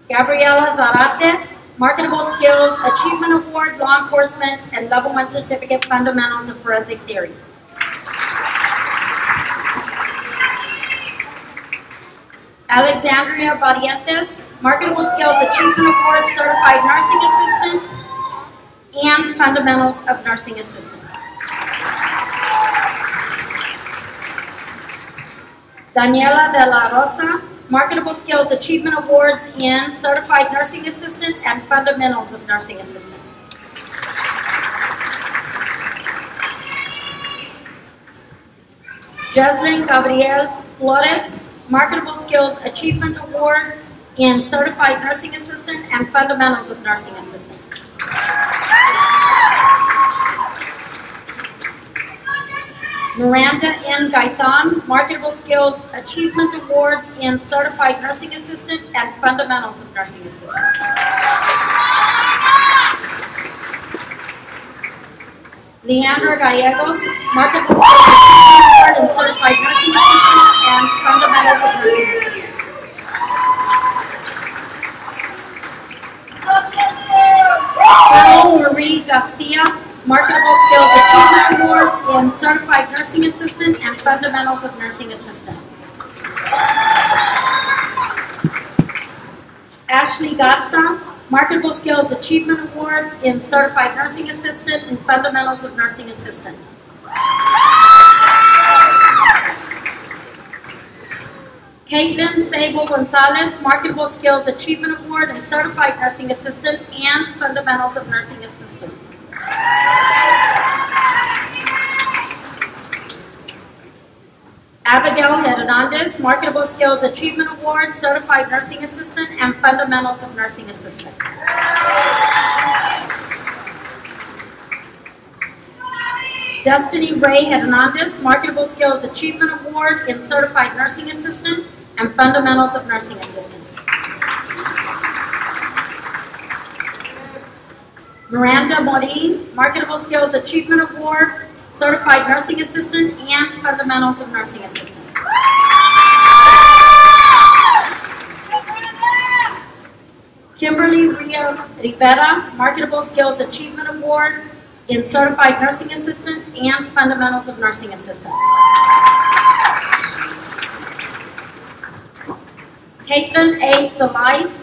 Gabriela Zarate, Marketable Skills Achievement Award, Law Enforcement, and Level 1 Certificate, Fundamentals of Forensic Theory. Alexandria Barrientos, Marketable Skills Achievement Award, Certified Nursing Assistant, and Fundamentals of Nursing Assistant. Daniela de la Rosa, Marketable Skills Achievement Awards in Certified Nursing Assistant and Fundamentals of Nursing Assistant. Jeslyn Gabriel Flores, Marketable Skills Achievement Awards in Certified Nursing Assistant and Fundamentals of Nursing Assistant. Miranda N. Gaitan, Marketable Skills Achievement Awards in Certified Nursing Assistant and Fundamentals of Nursing Assistant. Leandra Gallegos, Marketable Skills Achievement Award in Certified Nursing Assistant and Fundamentals of Nursing Assistant. Carol Marie Garcia, Marketable Skills Achievement Awards in Certified Nursing Assistant and Fundamentals of Nursing Assistant. Ashley Garza, Marketable Skills Achievement Awards in Certified Nursing Assistant and Fundamentals of Nursing Assistant. Caitlin Sable Gonzalez, Marketable Skills Achievement Award in Certified Nursing Assistant and Fundamentals of Nursing Assistant. Abigail Hernandez, Marketable Skills Achievement Award, Certified Nursing Assistant, and Fundamentals of Nursing Assistant. Destiny Ray Hernandez, Marketable Skills Achievement Award in Certified Nursing Assistant and Fundamentals of Nursing Assistant. Miranda Morin, Marketable Skills Achievement Award, Certified Nursing Assistant and Fundamentals of Nursing Assistant. Kimberly Rivera, Marketable Skills Achievement Award in Certified Nursing Assistant and Fundamentals of Nursing Assistant. Caitlin A. Salais,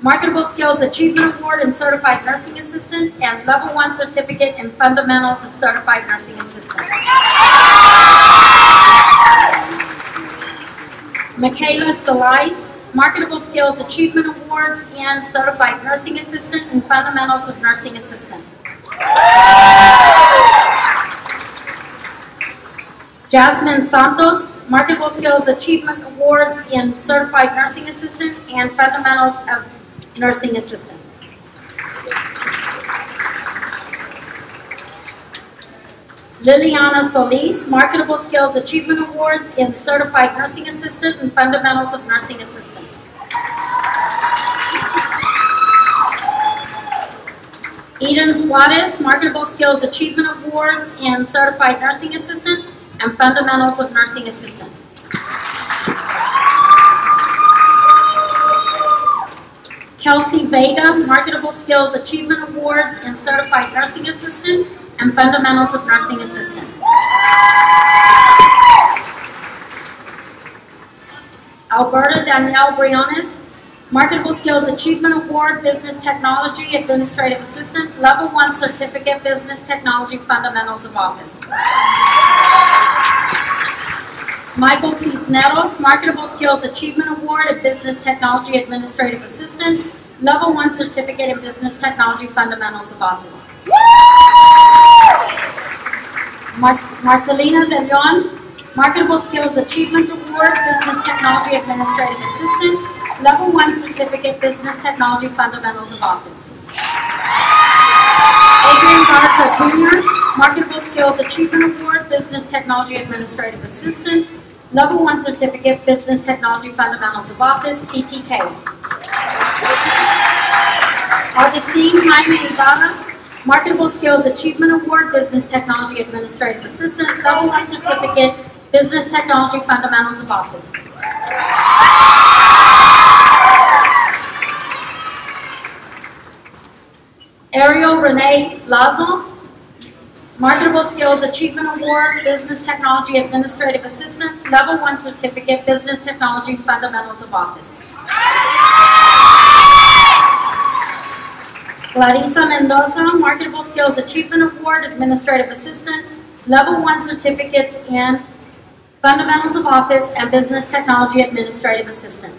Marketable Skills Achievement Award in Certified Nursing Assistant and Level 1 Certificate in Fundamentals of Certified Nursing Assistant. Michaela Salais, Marketable Skills Achievement Awards and Certified Nursing Assistant and Fundamentals of Nursing Assistant. Jasmine Santos, Marketable Skills Achievement Awards in Certified Nursing Assistant and Fundamentals of Nursing Assistant. Liliana Solis, Marketable Skills Achievement Awards in Certified Nursing Assistant and Fundamentals of Nursing Assistant. Eden Suarez, Marketable Skills Achievement Awards in Certified Nursing Assistant and Fundamentals of Nursing Assistant. Kelsey Vega, Marketable Skills Achievement Awards in Certified Nursing Assistant and Fundamentals of Nursing Assistant. Alberta Danielle Briones, Marketable Skills Achievement Award, Business Technology Administrative Assistant, Level 1 Certificate, Business Technology Fundamentals of Office. Michael Cisneros, Marketable Skills Achievement Award, Business Technology Administrative Assistant, Level 1 Certificate in Business Technology Fundamentals of Office. Marcelina De Leon, Marketable Skills Achievement Award, Business Technology Administrative Assistant, Level 1 Certificate, Business Technology Fundamentals of Office. Adrian Garza Jr., Marketable Skills Achievement Award, Business Technology Administrative Assistant, Level 1 Certificate, Business Technology Fundamentals of Office, PTK. Augustine Jaime Ibarra, Marketable Skills Achievement Award, Business Technology Administrative Assistant, Level 1 Certificate, Business Technology Fundamentals of Office. Ariel Renee Lazo, Marketable Skills Achievement Award, Business Technology Administrative Assistant, Level 1 Certificate, Business Technology Fundamentals of Office. Clarissa Mendoza, Marketable Skills Achievement Award, Administrative Assistant, Level 1 Certificates in Fundamentals of Office and Business Technology Administrative Assistant.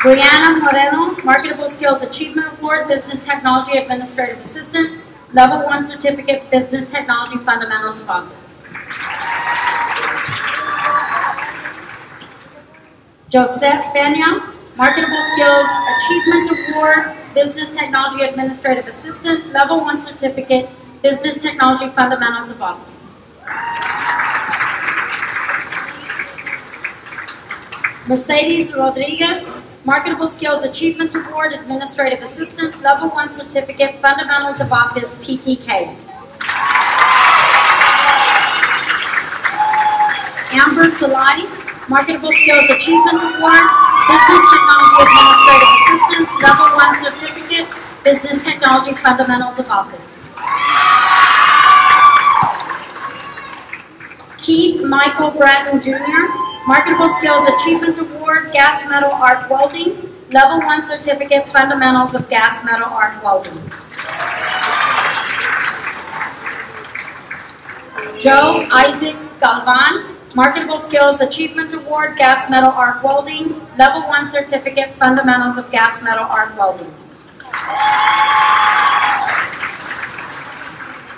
Brianna Moreno, Marketable Skills Achievement Award, Business Technology Administrative Assistant, Level 1 Certificate, Business Technology Fundamentals of Office. Joseph Pena, Marketable Skills Achievement Award, Business Technology Administrative Assistant, Level 1 Certificate, Business Technology Fundamentals of Office. Mercedes Rodriguez, Marketable Skills Achievement Award, Administrative Assistant, Level 1 Certificate, Fundamentals of Office, PTK. Amber Salais, Marketable Skills Achievement Award, Business Technology Administrative Assistant, Level 1 Certificate, Business Technology Fundamentals of Office. Keith Michael Bratton Jr., Marketable Skills Achievement Award, Gas Metal Arc Welding, Level 1 Certificate, Fundamentals of Gas Metal Arc Welding. Joe Isaac Galvan, Marketable Skills Achievement Award, Gas Metal Arc Welding, Level 1 Certificate, Fundamentals of Gas Metal Arc Welding.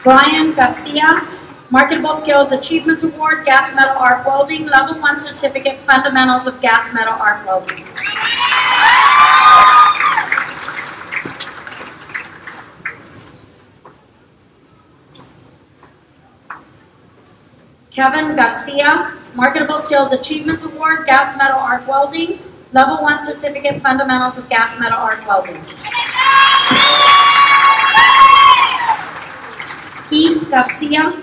Brian Garcia, Marketable Skills Achievement Award, Gas Metal Arc Welding, Level 1 Certificate, Fundamentals of Gas Metal Arc Welding. Kevin Garcia, Marketable Skills Achievement Award, Gas Metal Arc Welding, Level 1 Certificate, Fundamentals of Gas Metal Arc Welding. Keith Garcia,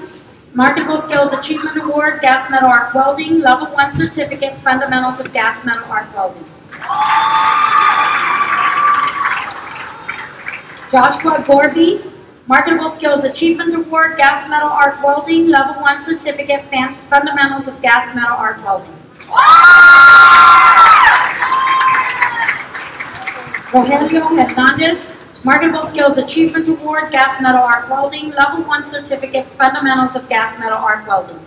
Marketable Skills Achievement Award, Gas Metal Arc Welding, Level 1 Certificate, Fundamentals of Gas Metal Arc Welding. Joshua Gorby, Marketable Skills Achievement Award, Gas Metal Arc Welding, Level 1 Certificate, Fundamentals of Gas Metal Arc Welding. Rogelio Hernandez, Marketable Skills Achievement Award, Gas Metal Arc Welding, Level 1 Certificate, Fundamentals of Gas Metal Arc Welding.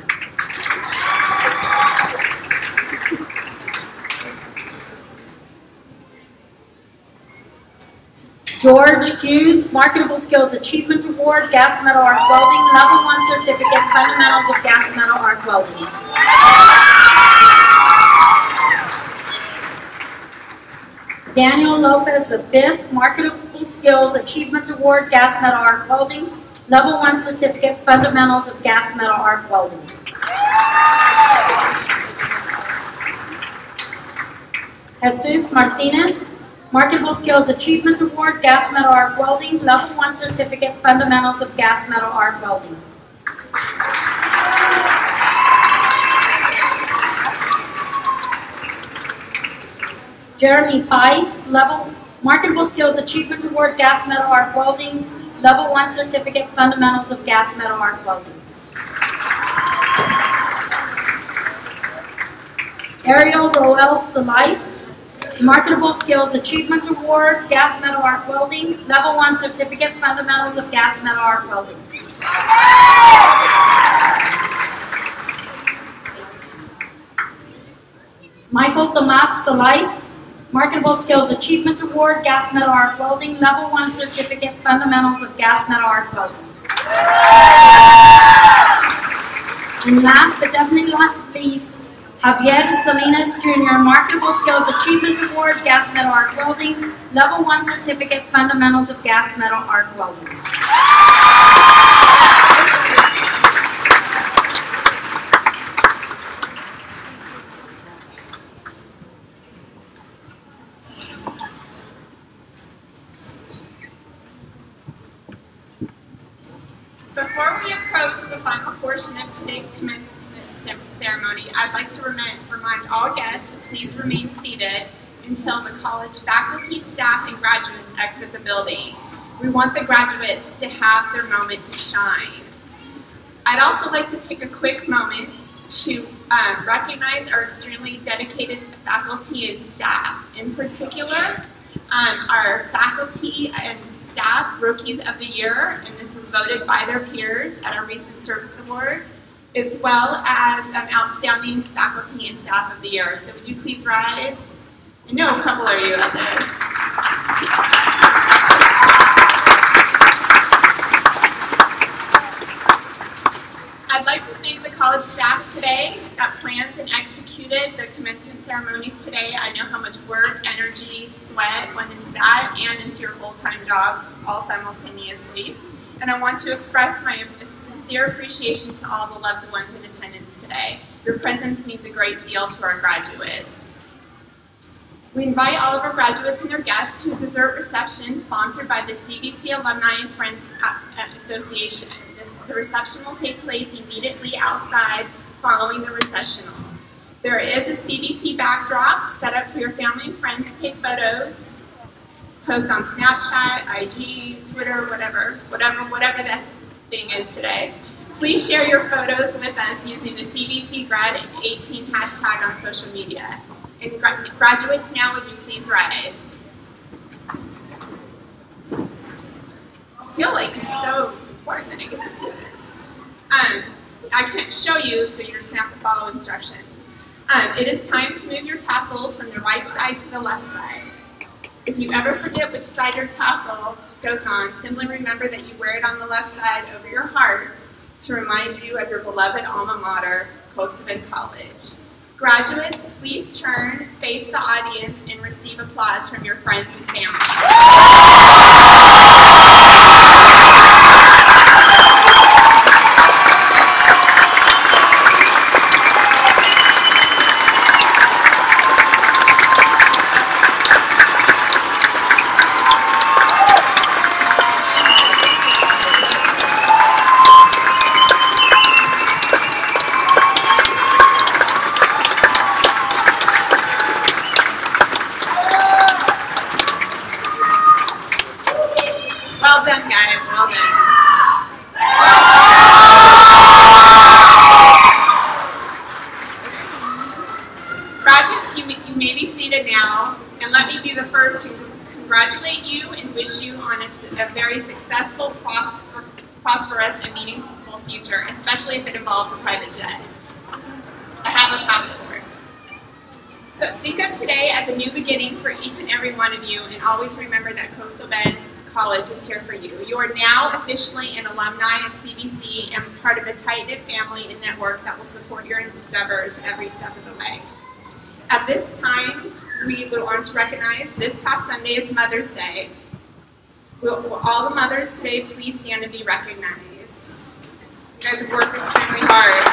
George Hughes, Marketable Skills Achievement Award, Gas Metal Arc Welding, Level 1 Certificate, Fundamentals of Gas Metal Arc Welding. Daniel Lopez V, Marketable Skills Achievement Award, Gas Metal Arc Welding, Level 1 Certificate, Fundamentals of Gas Metal Arc Welding. Jesus Martinez, Marketable Skills Achievement Award, Gas Metal Arc Welding, Level 1 Certificate, Fundamentals of Gas Metal Arc Welding. Jeremy Pice, Marketable Skills Achievement Award, Gas Metal Arc Welding, Level 1 Certificate, Fundamentals of Gas Metal Arc Welding. Ariel Roel Salais, Marketable Skills Achievement Award, Gas Metal Arc Welding, Level 1 Certificate, Fundamentals of Gas Metal Arc Welding. Michael Tomas Salais, Marketable Skills Achievement Award, Gas Metal Arc Welding, Level 1 Certificate, Fundamentals of Gas Metal Arc Welding. And last but definitely not least, Javier Salinas Jr., Marketable Skills Achievement Award, Gas Metal Arc Welding, Level 1 Certificate, Fundamentals of Gas Metal Arc Welding. Before we approach the final portion of today's commencement ceremony, I'd like to remind all guests to please remain seated until the college faculty, staff, and graduates exit the building. We want the graduates to have their moment to shine. I'd also like to take a quick moment to recognize our extremely dedicated faculty and staff. In particular, our faculty and staff Rookies of the Year, and this was voted by their peers at our recent service award, as well as Outstanding Faculty and Staff of the Year. So would you please rise? I know a couple of you out there. I'd like to thank the college staff today that planned and executed the commencement ceremonies today. I know how much work, energy, sweat went into that and into your full-time jobs all simultaneously. And I want to express my sincere appreciation to all the loved ones in attendance today. Your presence means a great deal to our graduates. We invite all of our graduates and their guests to a dessert reception sponsored by the CVC Alumni and Friends Association. The reception will take place immediately outside following the recessional. There is a CVC backdrop set up for your family and friends to take photos, post on Snapchat, IG, Twitter, whatever the thing is today. Please share your photos with us using the CVC Grad 18 hashtag on social media. And graduates now, would you please rise? I feel like I'm so important that I get to do this. I can't show you, so you're just going to have to follow instructions. It is time to move your tassels from the right side to the left side. If you ever forget which side your tassel goes on, simply remember that you wear it on the left side over your heart to remind you of your beloved alma mater, Coastal Bend College. Graduates, please turn, face the audience, and receive applause from your friends and family. done, guys. Well done. Graduates, you may be seated now, and let me be the first to congratulate you and wish you on a very successful, prosperous, and meaningful future, especially if it involves a private jet. I have a passport. So think of today as a new beginning for each and every one of you, and always remember that Coastal Bend College is here for you. You are now officially an alumni of CBC and part of a tight-knit family and network that will support your endeavors every step of the way. At this time, we would want to recognize this past Sunday is Mother's Day. Will all the mothers today please stand and be recognized? You guys have worked extremely hard.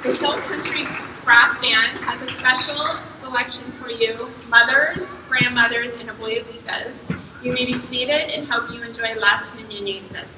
The Hill Country Brass Band has a special selection for you, mothers, grandmothers, and abuelitas. You may be seated and hope you enjoy Las Mañanitas.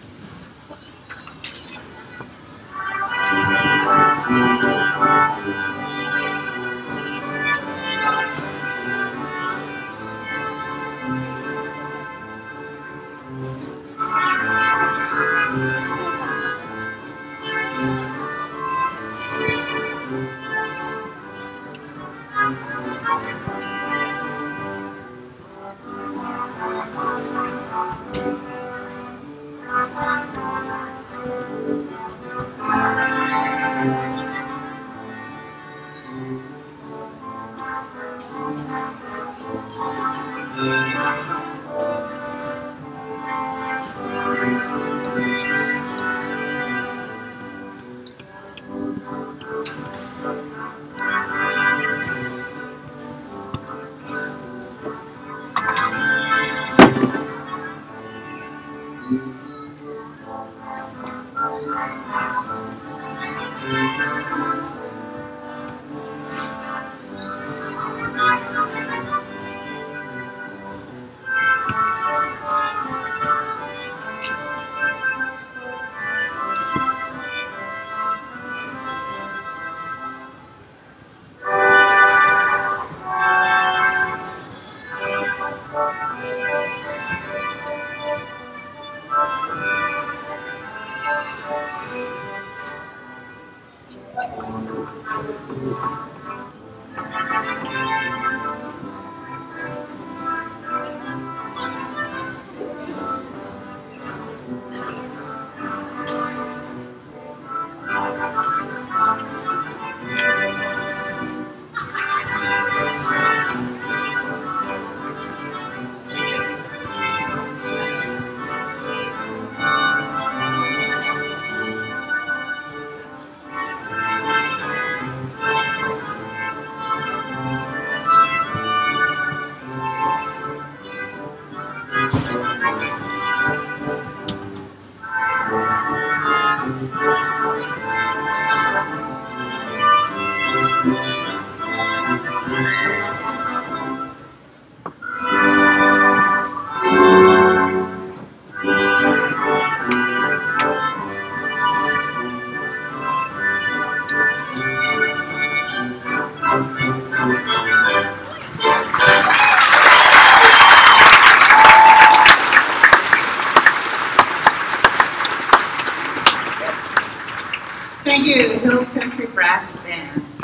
Thank you to the Hill Country Brass Band.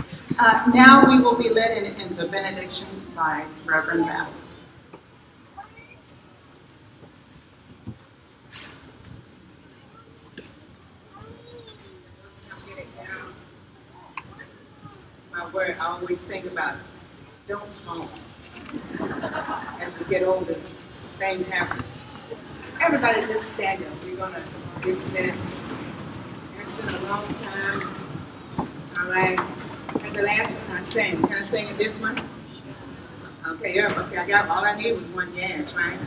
Now we will be led in the benediction by Reverend Val. My word, I always think about don't fall. As we get older, things happen. Everybody just stand up. We're going to dismiss. It's been a long time. All right. And the last one I sang. Can I sing it this one? Okay, yeah, okay. All I need was one yes, right?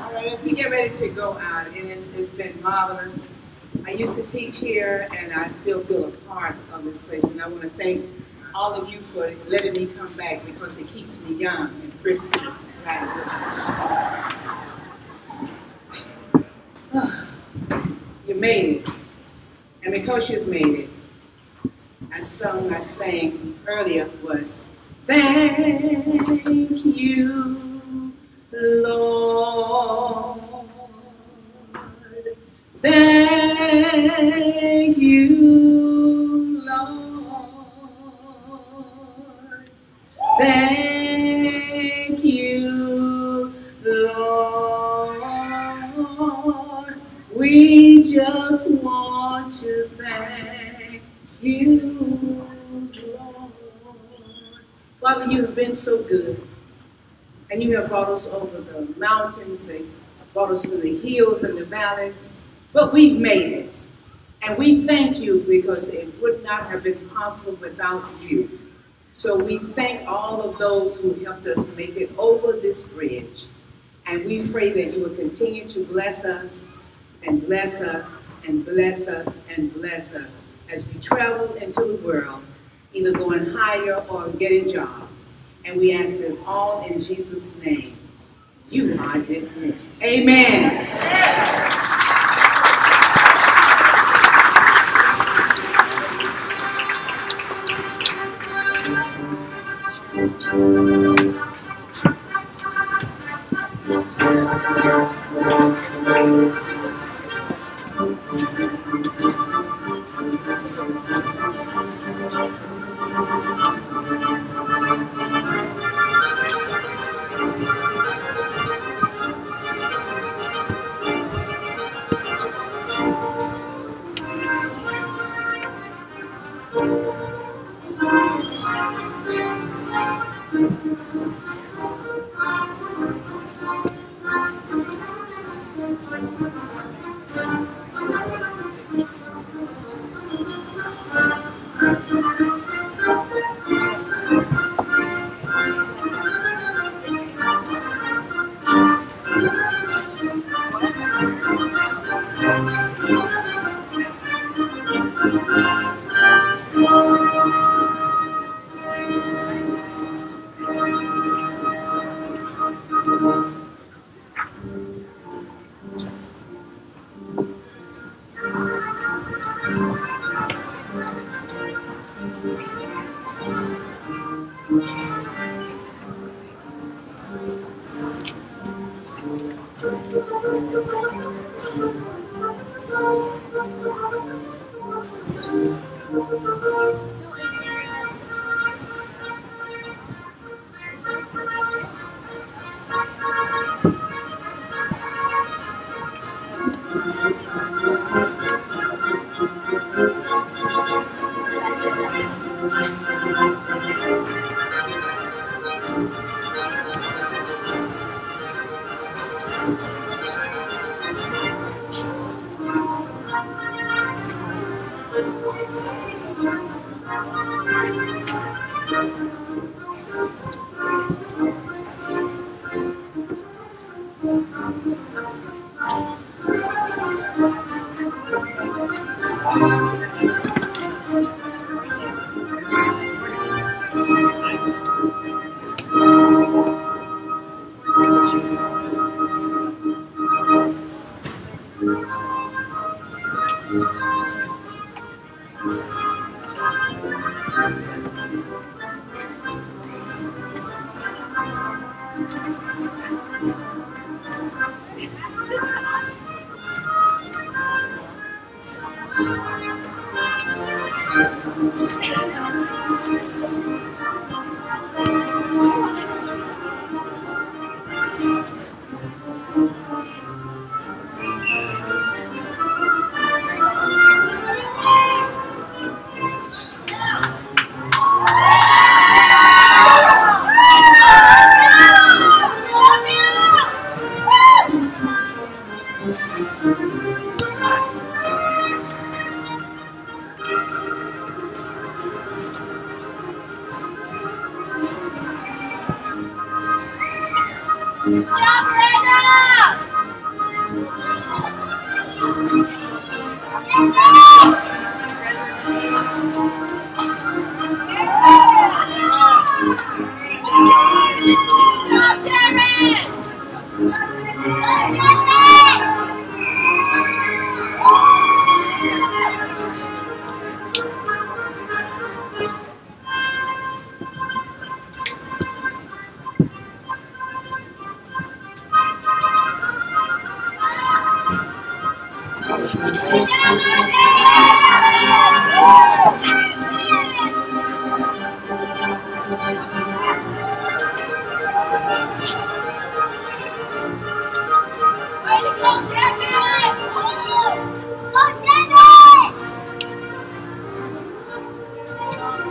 All right, as we get ready to go out, and it's been marvelous. I used to teach here, and I still feel a part of this place. And I want to thank all of you for letting me come back because it keeps me young and frisky. Right? You made it. And because you've made it, a song I sang earlier was, thank you, Lord. Thank you, Lord. Thank you, Lord. We just want to thank you, Lord. Father, you have been so good. And you have brought us over the mountains, they brought us through the hills and the valleys. But we've made it. And we thank you because it would not have been possible without you. So we thank all of those who helped us make it over this bridge. And we pray that you will continue to bless us and bless us and bless us and bless us as we travel into the world, either going higher or getting jobs. And we ask this all in Jesus' name. You are dismissed. Amen.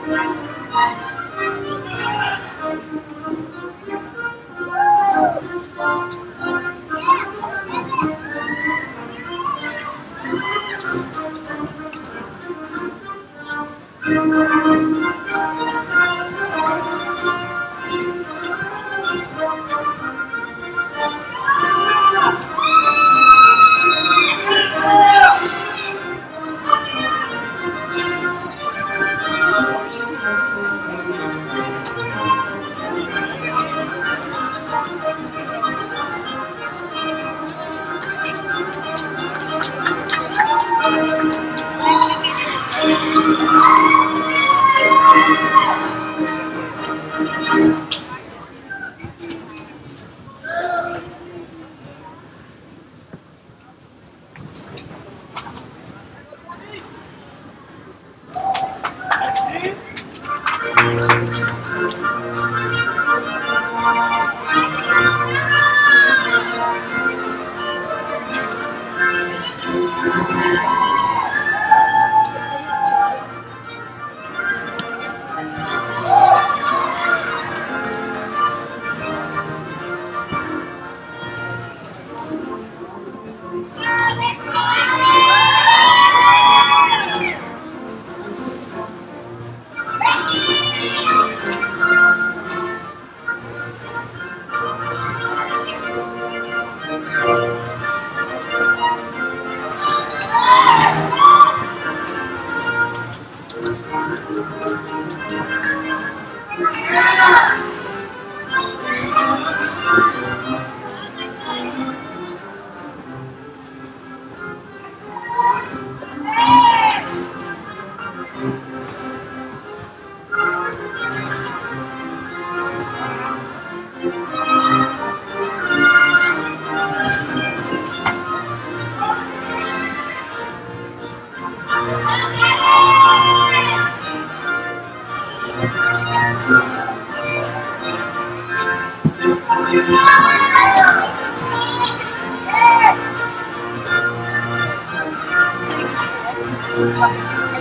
Thank you.